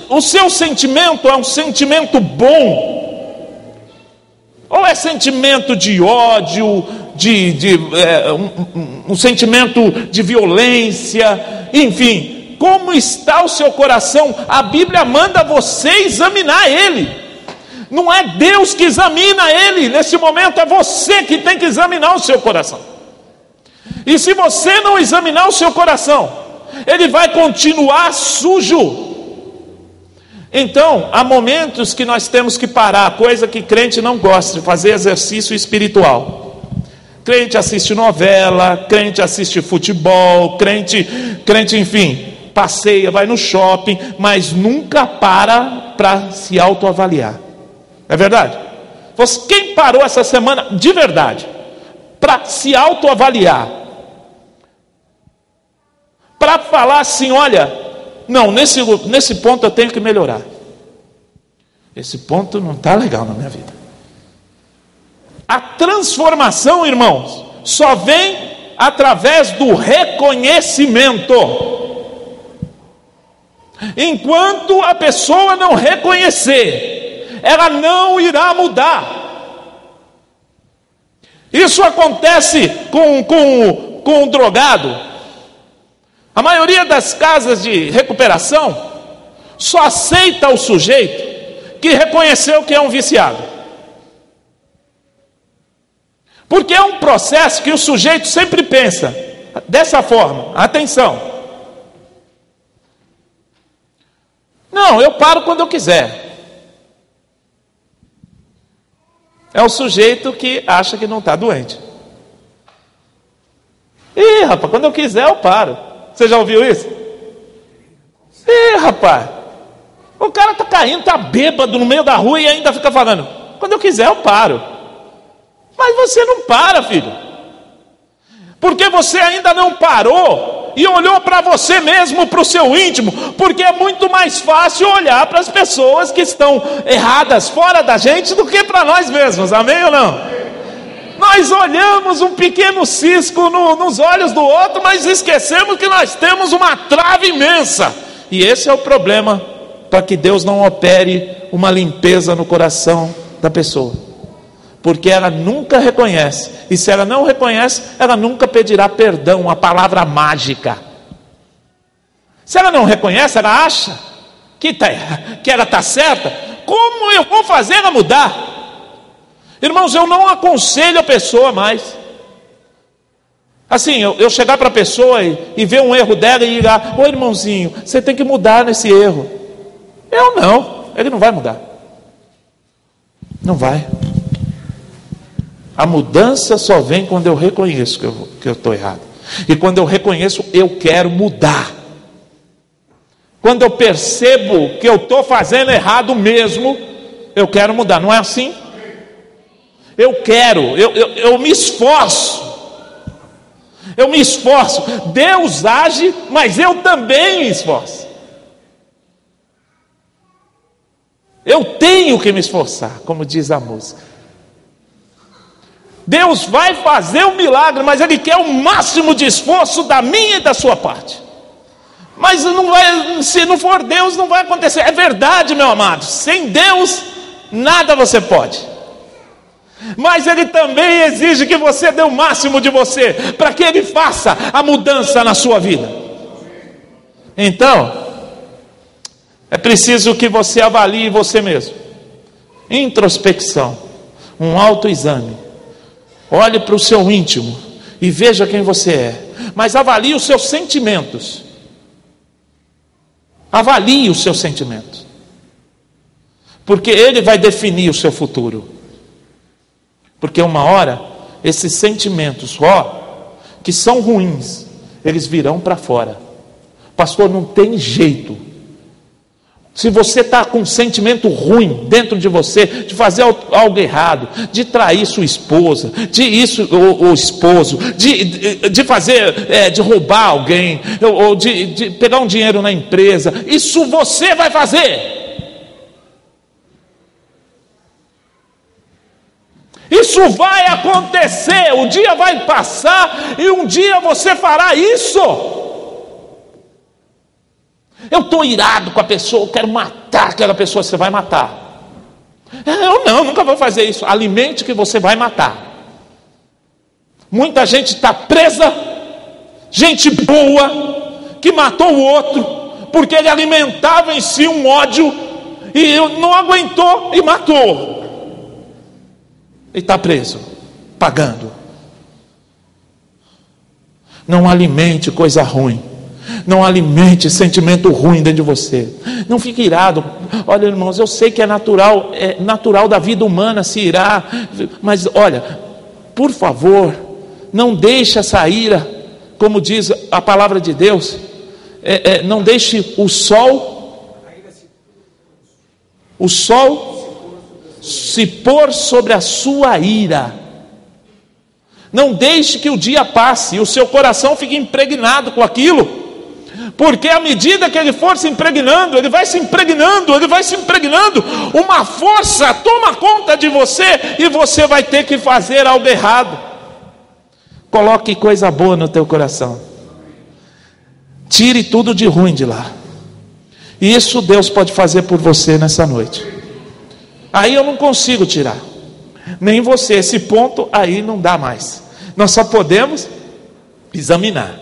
O seu sentimento é um sentimento bom? Ou é sentimento de ódio, um sentimento de violência? Enfim, como está o seu coração? A Bíblia manda você examinar ele. Não é Deus que examina ele. Nesse momento é você que tem que examinar o seu coração. E se você não examinar o seu coração, ele vai continuar sujo. Então, há momentos que nós temos que parar, coisa que crente não gosta, de fazer exercício espiritual. Crente assiste novela, crente assiste futebol, crente, enfim, passeia, vai no shopping, mas nunca para se autoavaliar. É verdade? Quem parou essa semana, de verdade, para se autoavaliar? Para falar assim, olha, não, nesse ponto eu tenho que melhorar. Esse ponto não está legal na minha vida. A transformação, irmãos, só vem através do reconhecimento. Enquanto a pessoa não reconhecer, ela não irá mudar. Isso acontece com o drogado. A maioria das casas de recuperação só aceita o sujeito que reconheceu que é um viciado. Porque é um processo que o sujeito sempre pensa dessa forma. Atenção. Não, eu paro quando eu quiser. É o sujeito que acha que não está doente. Ih, rapaz, quando eu quiser eu paro. Você já ouviu isso? Ih, rapaz, o cara está caindo, está bêbado no meio da rua e ainda fica falando, quando eu quiser eu paro. Mas você não para, filho, porque você ainda não parou e olhou para você mesmo, para o seu íntimo, porque é muito mais fácil olhar para as pessoas que estão erradas fora da gente do que para nós mesmos, amém ou não? Nós olhamos um pequeno cisco nos olhos do outro, mas esquecemos que nós temos uma trave imensa. E esse é o problema, para que Deus não opere uma limpeza no coração da pessoa. Porque ela nunca reconhece. E se ela não reconhece, ela nunca pedirá perdão, a palavra mágica. Se ela não reconhece, ela acha que ela está certa. Como eu vou fazer ela mudar? Irmãos, eu não aconselho a pessoa mais. Assim, eu chegar para a pessoa e ver um erro dela e ligar, ô irmãozinho, você tem que mudar nesse erro. Eu não, ele não vai mudar. Não vai. A mudança só vem quando eu reconheço que eu estou errado. E quando eu reconheço, eu quero mudar. Quando eu percebo que eu estou fazendo errado mesmo, eu quero mudar. Não é assim? Eu me esforço. Eu me esforço. Deus age, mas eu também me esforço. Eu tenho que me esforçar, como diz a música. Deus vai fazer um milagre, mas Ele quer o máximo de esforço da minha e da sua parte. Mas não vai, se não for Deus, não vai acontecer. É verdade, meu amado. Sem Deus, nada você pode. Mas Ele também exige que você dê o máximo de você, para que Ele faça a mudança na sua vida. Então, é preciso que você avalie você mesmo. Introspecção, um autoexame. Olhe para o seu íntimo e veja quem você é. Mas avalie os seus sentimentos. Avalie os seus sentimentos, porque ele vai definir o seu futuro. Porque uma hora, esses sentimentos, que são ruins, eles virão para fora. Pastor, não tem jeito. Se você está com um sentimento ruim dentro de você, de fazer algo errado, de trair sua esposa, o esposo, de fazer, de roubar alguém, ou de pegar um dinheiro na empresa, isso você vai fazer. Isso vai acontecer, o dia vai passar e um dia você fará isso. Eu estou irado com a pessoa, eu quero matar aquela pessoa. Você vai matar. Eu não, nunca vou fazer isso. Alimente que você vai matar. Muita gente está presa, gente boa, que matou o outro, porque ele alimentava em si um ódio, e não aguentou e matou. E está preso, pagando. Não alimente coisa ruim. Não alimente sentimento ruim dentro de você. Não fique irado. Olha, irmãos, eu sei que é natural da vida humana se irar, mas olha, por favor, não deixe essa ira, como diz a palavra de Deus, não deixe o sol se pôr sobre a sua ira. Não deixe que o dia passe e o seu coração fique impregnado com aquilo. Porque à medida que ele for se impregnando, ele vai se impregnando, uma força toma conta de você e você vai ter que fazer algo errado. Coloque coisa boa no teu coração. Tire tudo de ruim de lá. E isso Deus pode fazer por você nessa noite. Aí eu não consigo tirar. Nem você, esse ponto aí não dá mais. Nós só podemos examinar.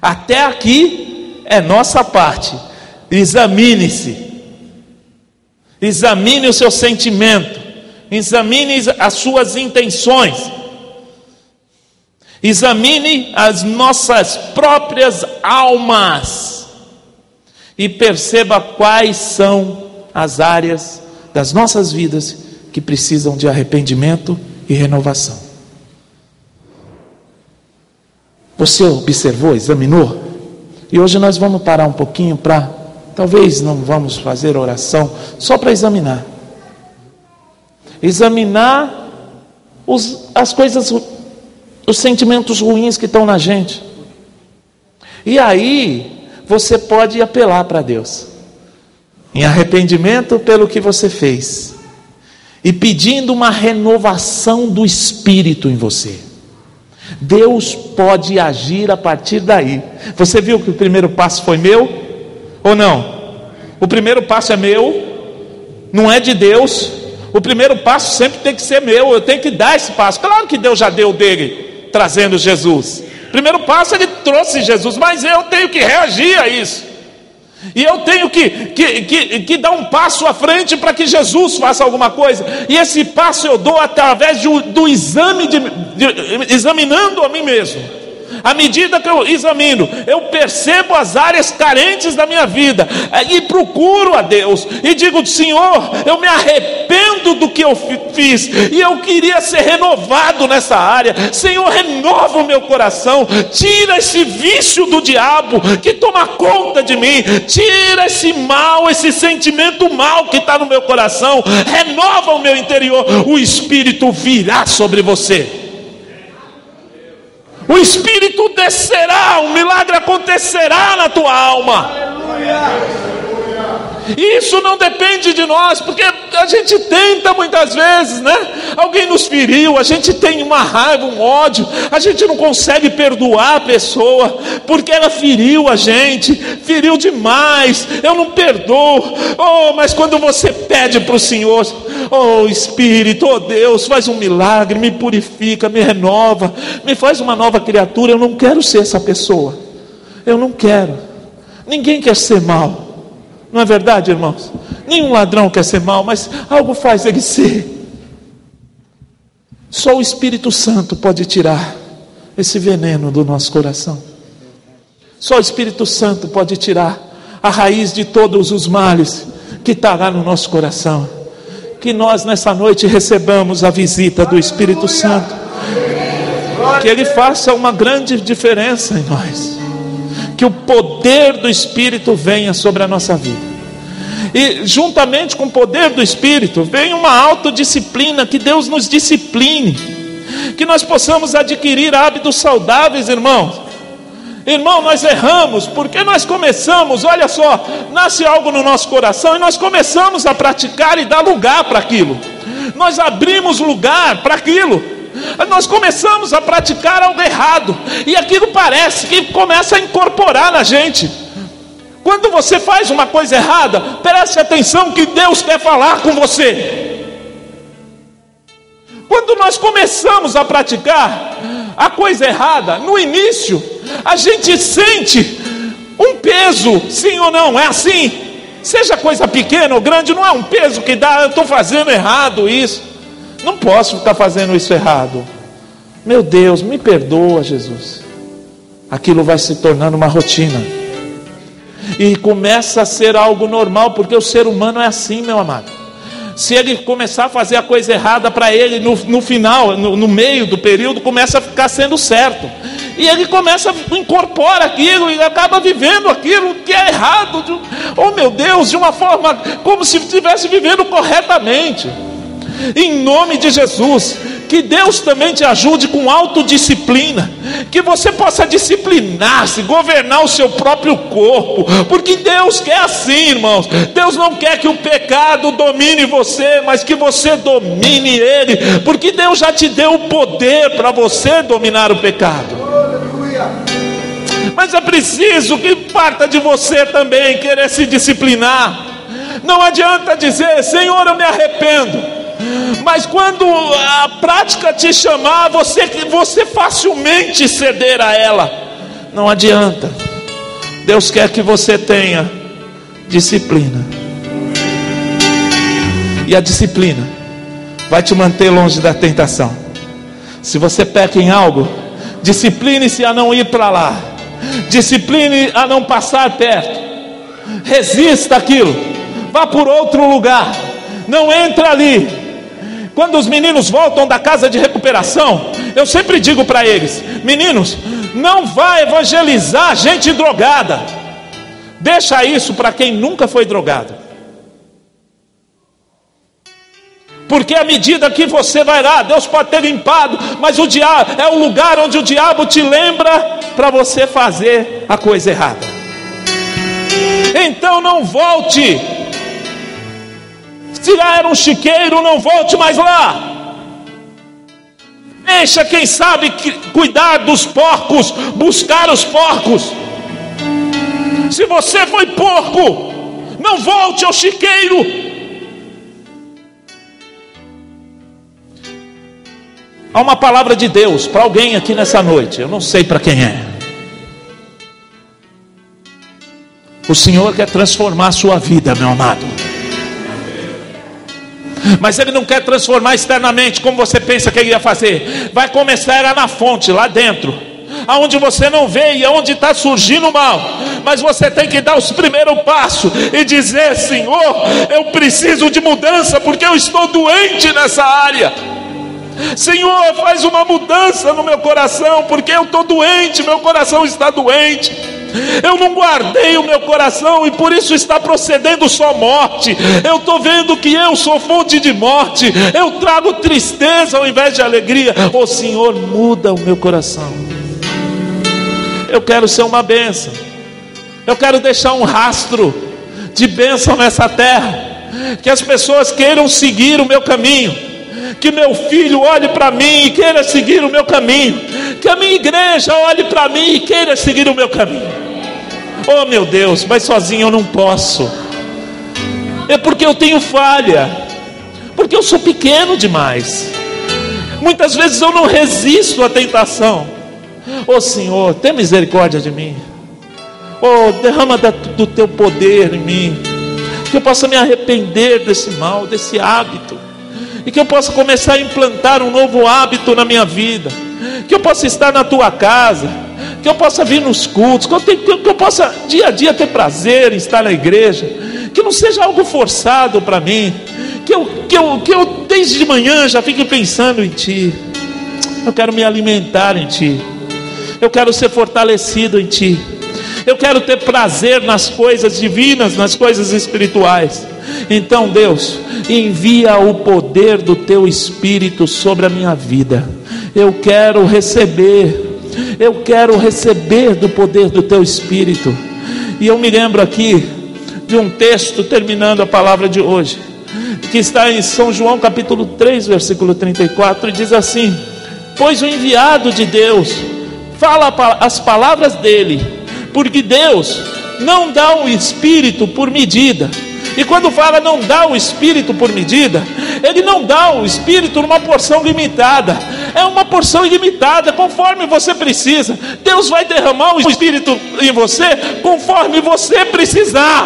Até aqui é nossa parte. Examine-se. Examine o seu sentimento. Examine as suas intenções. Examine as nossas próprias almas. E perceba quais são as áreas das nossas vidas que precisam de arrependimento e renovação. Você observou, examinou? E hoje nós vamos parar um pouquinho para, talvez não vamos fazer oração, só para examinar. Examinar as coisas, os sentimentos ruins que estão na gente. E aí, você pode apelar para Deus, em arrependimento pelo que você fez, e pedindo uma renovação do Espírito em você. Deus pode agir a partir daí. Você viu que o primeiro passo foi meu? Ou não? O primeiro passo é meu, não é de Deus. O primeiro passo sempre tem que ser meu. Eu tenho que dar esse passo. Claro que Deus já deu dele, trazendo Jesus. Primeiro passo, Ele trouxe Jesus, mas eu tenho que reagir a isso. E eu tenho que dar um passo à frente para que Jesus faça alguma coisa. E esse passo eu dou através do exame, examinando a mim mesmo. À medida que eu examino, eu percebo as áreas carentes da minha vida, e procuro a Deus, e digo: Senhor, eu me arrependo do que eu fiz, e eu queria ser renovado nessa área. Senhor, renova o meu coração, tira esse vício do diabo que toma conta de mim, tira esse mal, esse sentimento mal que está no meu coração, renova o meu interior. O Espírito virá sobre você. O Espírito descerá, um milagre acontecerá na tua alma. Aleluia. Isso não depende de nós, porque a gente tenta muitas vezes, né? Alguém nos feriu, a gente tem uma raiva, um ódio, a gente não consegue perdoar a pessoa, porque ela feriu a gente, feriu demais, eu não perdoo. Oh, mas quando você pede para o Senhor, oh Espírito, oh Deus, faz um milagre, me purifica, me renova, me faz uma nova criatura, eu não quero ser essa pessoa, eu não quero. Ninguém quer ser mal. Não é verdade, irmãos? Nenhum ladrão quer ser mal, mas algo faz ele ser. Só o Espírito Santo pode tirar esse veneno do nosso coração. Só o Espírito Santo pode tirar a raiz de todos os males que está lá no nosso coração. Que nós nessa noite recebamos a visita do Espírito Santo. Que Ele faça uma grande diferença em nós. Que o poder do Espírito venha sobre a nossa vida. E juntamente com o poder do Espírito vem uma autodisciplina, que Deus nos discipline, que nós possamos adquirir hábitos saudáveis, irmãos. Irmão, nós erramos porque nós começamos, olha só, nasce algo no nosso coração e nós começamos a praticar e dar lugar para aquilo. Nós abrimos lugar para aquilo. Nós começamos a praticar algo errado e aquilo parece que começa a incorporar na gente. Quando você faz uma coisa errada, preste atenção que Deus quer falar com você. Quando nós começamos a praticar a coisa errada, no início a gente sente um peso, sim ou não? É assim? Seja coisa pequena ou grande, não é um peso que dá, eu estou fazendo errado isso, não posso ficar fazendo isso errado, meu Deus, me perdoa, Jesus. Aquilo vai se tornando uma rotina e começa a ser algo normal, porque o ser humano é assim, meu amado. Se ele começar a fazer a coisa errada, para ele no final, no meio do período, começa a ficar sendo certo, e ele começa a incorporar aquilo e acaba vivendo aquilo que é errado, oh meu Deus, de uma forma como se estivesse vivendo corretamente. Em nome de Jesus, que Deus também te ajude com autodisciplina, que você possa disciplinar-se, governar o seu próprio corpo, porque Deus quer assim, irmãos. Deus não quer que o pecado domine você, mas que você domine ele, porque Deus já te deu o poder para você dominar o pecado. Mas é preciso que parta de você também querer se disciplinar. Não adianta dizer, Senhor, eu me arrependo, mas quando a prática te chamar, você facilmente ceder a ela. Não adianta. Deus quer que você tenha disciplina, e a disciplina vai te manter longe da tentação. Se você peca em algo, discipline-se a não ir para lá, discipline a não passar perto, resista aquilo, vá por outro lugar, não entra ali. Quando os meninos voltam da casa de recuperação, eu sempre digo para eles, meninos, não vá evangelizar gente drogada, deixa isso para quem nunca foi drogado, porque à medida que você vai lá, Deus pode ter limpado, mas o diabo é o lugar onde o diabo te lembra para você fazer a coisa errada. Então não volte. Se lá era um chiqueiro, não volte mais lá. Deixa quem sabe cuidar dos porcos, buscar os porcos. Se você foi porco, não volte ao chiqueiro. Há uma palavra de Deus para alguém aqui nessa noite, eu não sei para quem é. O Senhor quer transformar a sua vida, meu amado, mas Ele não quer transformar externamente, como você pensa que Ele ia fazer. Vai começar na fonte, lá dentro, aonde você não vê e aonde está surgindo o mal, mas você tem que dar os primeiros passos e dizer, Senhor, eu preciso de mudança, porque eu estou doente nessa área. Senhor, faz uma mudança no meu coração, porque eu estou doente, meu coração está doente. Eu não guardei o meu coração e por isso está procedendo só morte. Eu estou vendo que eu sou fonte de morte. Eu trago tristeza ao invés de alegria. Oh Senhor, muda o meu coração. Eu quero ser uma bênção. Eu quero deixar um rastro de bênção nessa terra, que as pessoas queiram seguir o meu caminho, que meu filho olhe para mim e queira seguir o meu caminho, que a minha igreja olhe para mim e queira seguir o meu caminho. Oh meu Deus, mas sozinho eu não posso, é porque eu tenho falha, porque eu sou pequeno demais. Muitas vezes eu não resisto à tentação. Oh Senhor, tenha misericórdia de mim. Oh, derrama do teu poder em mim, que eu possa me arrepender desse mal, desse hábito, e que eu possa começar a implantar um novo hábito na minha vida, que eu possa estar na tua casa, que eu possa vir nos cultos, que eu possa dia a dia ter prazer em estar na igreja, que não seja algo forçado para mim, que eu desde de manhã já fique pensando em Ti. Eu quero me alimentar em Ti, eu quero ser fortalecido em Ti, eu quero ter prazer nas coisas divinas, nas coisas espirituais. Então Deus, envia o poder do Teu Espírito sobre a minha vida. Eu quero receber do poder do Teu Espírito. E eu me lembro aqui de um texto, terminando a palavra de hoje, que está em São João capítulo 3, versículo 34, e diz assim: pois o enviado de Deus fala as palavras dele, porque Deus não dá o Espírito por medida. E quando fala não dá o Espírito por medida, Ele não dá o Espírito numa porção limitada, é uma porção ilimitada, conforme você precisa. Deus vai derramar o Espírito em você conforme você precisar.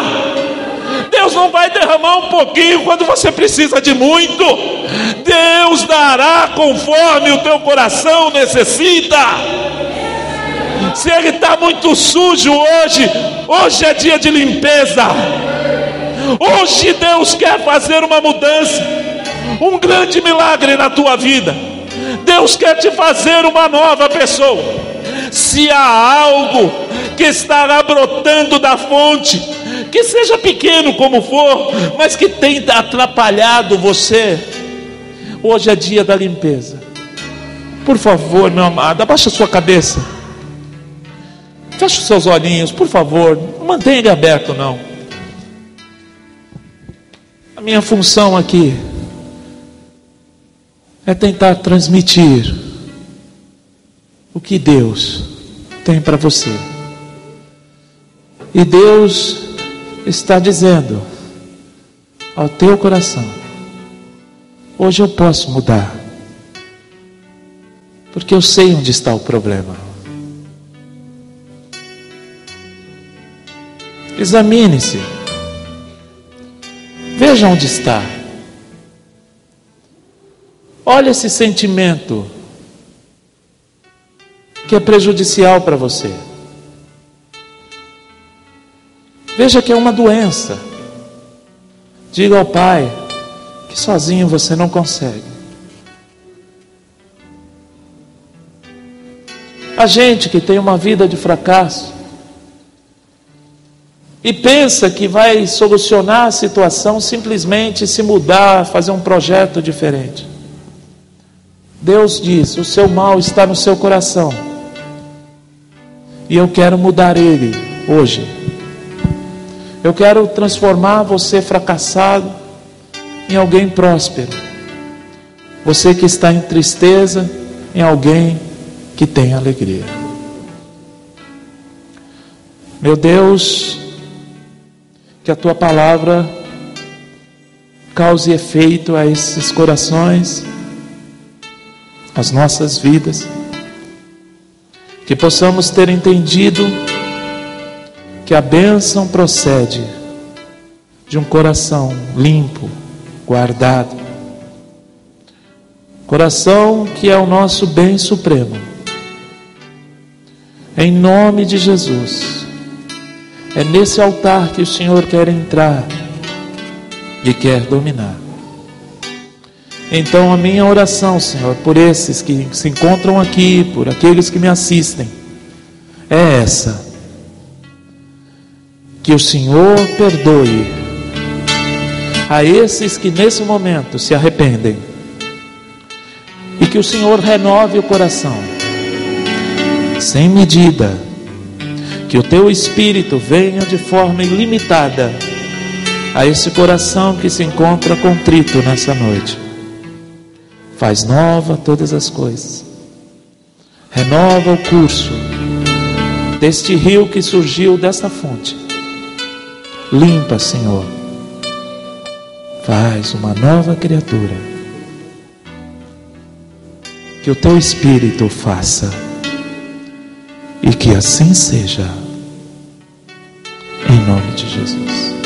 Deus não vai derramar um pouquinho quando você precisa de muito. Deus dará conforme o teu coração necessita. Se ele está muito sujo hoje é dia de limpeza. Hoje Deus quer fazer uma mudança, um grande milagre na tua vida. Deus quer te fazer uma nova pessoa. Se há algo que estará brotando da fonte, que seja pequeno como for, mas que tenha atrapalhado você, hoje é dia da limpeza. Por favor, meu amado, abaixa a sua cabeça, feche os seus olhinhos, por favor, não mantenha ele aberto não. A minha função aqui é tentar transmitir o que Deus tem para você. E Deus está dizendo ao teu coração: hoje eu posso mudar, porque eu sei onde está o problema. Examine-se, veja onde está. Olha esse sentimento que é prejudicial para você. Veja que é uma doença. Diga ao Pai que sozinho você não consegue. A gente que tem uma vida de fracasso e pensa que vai solucionar a situação simplesmente se mudar, fazer um projeto diferente. Deus diz: o seu mal está no seu coração, e eu quero mudar ele hoje. Eu quero transformar você fracassado em alguém próspero. Você que está em tristeza, em alguém que tem alegria. Meu Deus, que a tua palavra cause efeito a esses corações, às nossas vidas, que possamos ter entendido que a bênção procede de um coração limpo, guardado, coração que é o nosso bem supremo. Em nome de Jesus, é nesse altar que o Senhor quer entrar e quer dominar. Então a minha oração, Senhor, por esses que se encontram aqui, por aqueles que me assistem, é essa: que o Senhor perdoe a esses que nesse momento se arrependem, e que o Senhor renove o coração, sem medida, que o teu Espírito venha de forma ilimitada a esse coração que se encontra contrito nessa noite. Faz nova todas as coisas. Renova o curso deste rio que surgiu desta fonte. Limpa, Senhor. Faz uma nova criatura. Que o teu Espírito faça. E que assim seja. Em nome de Jesus.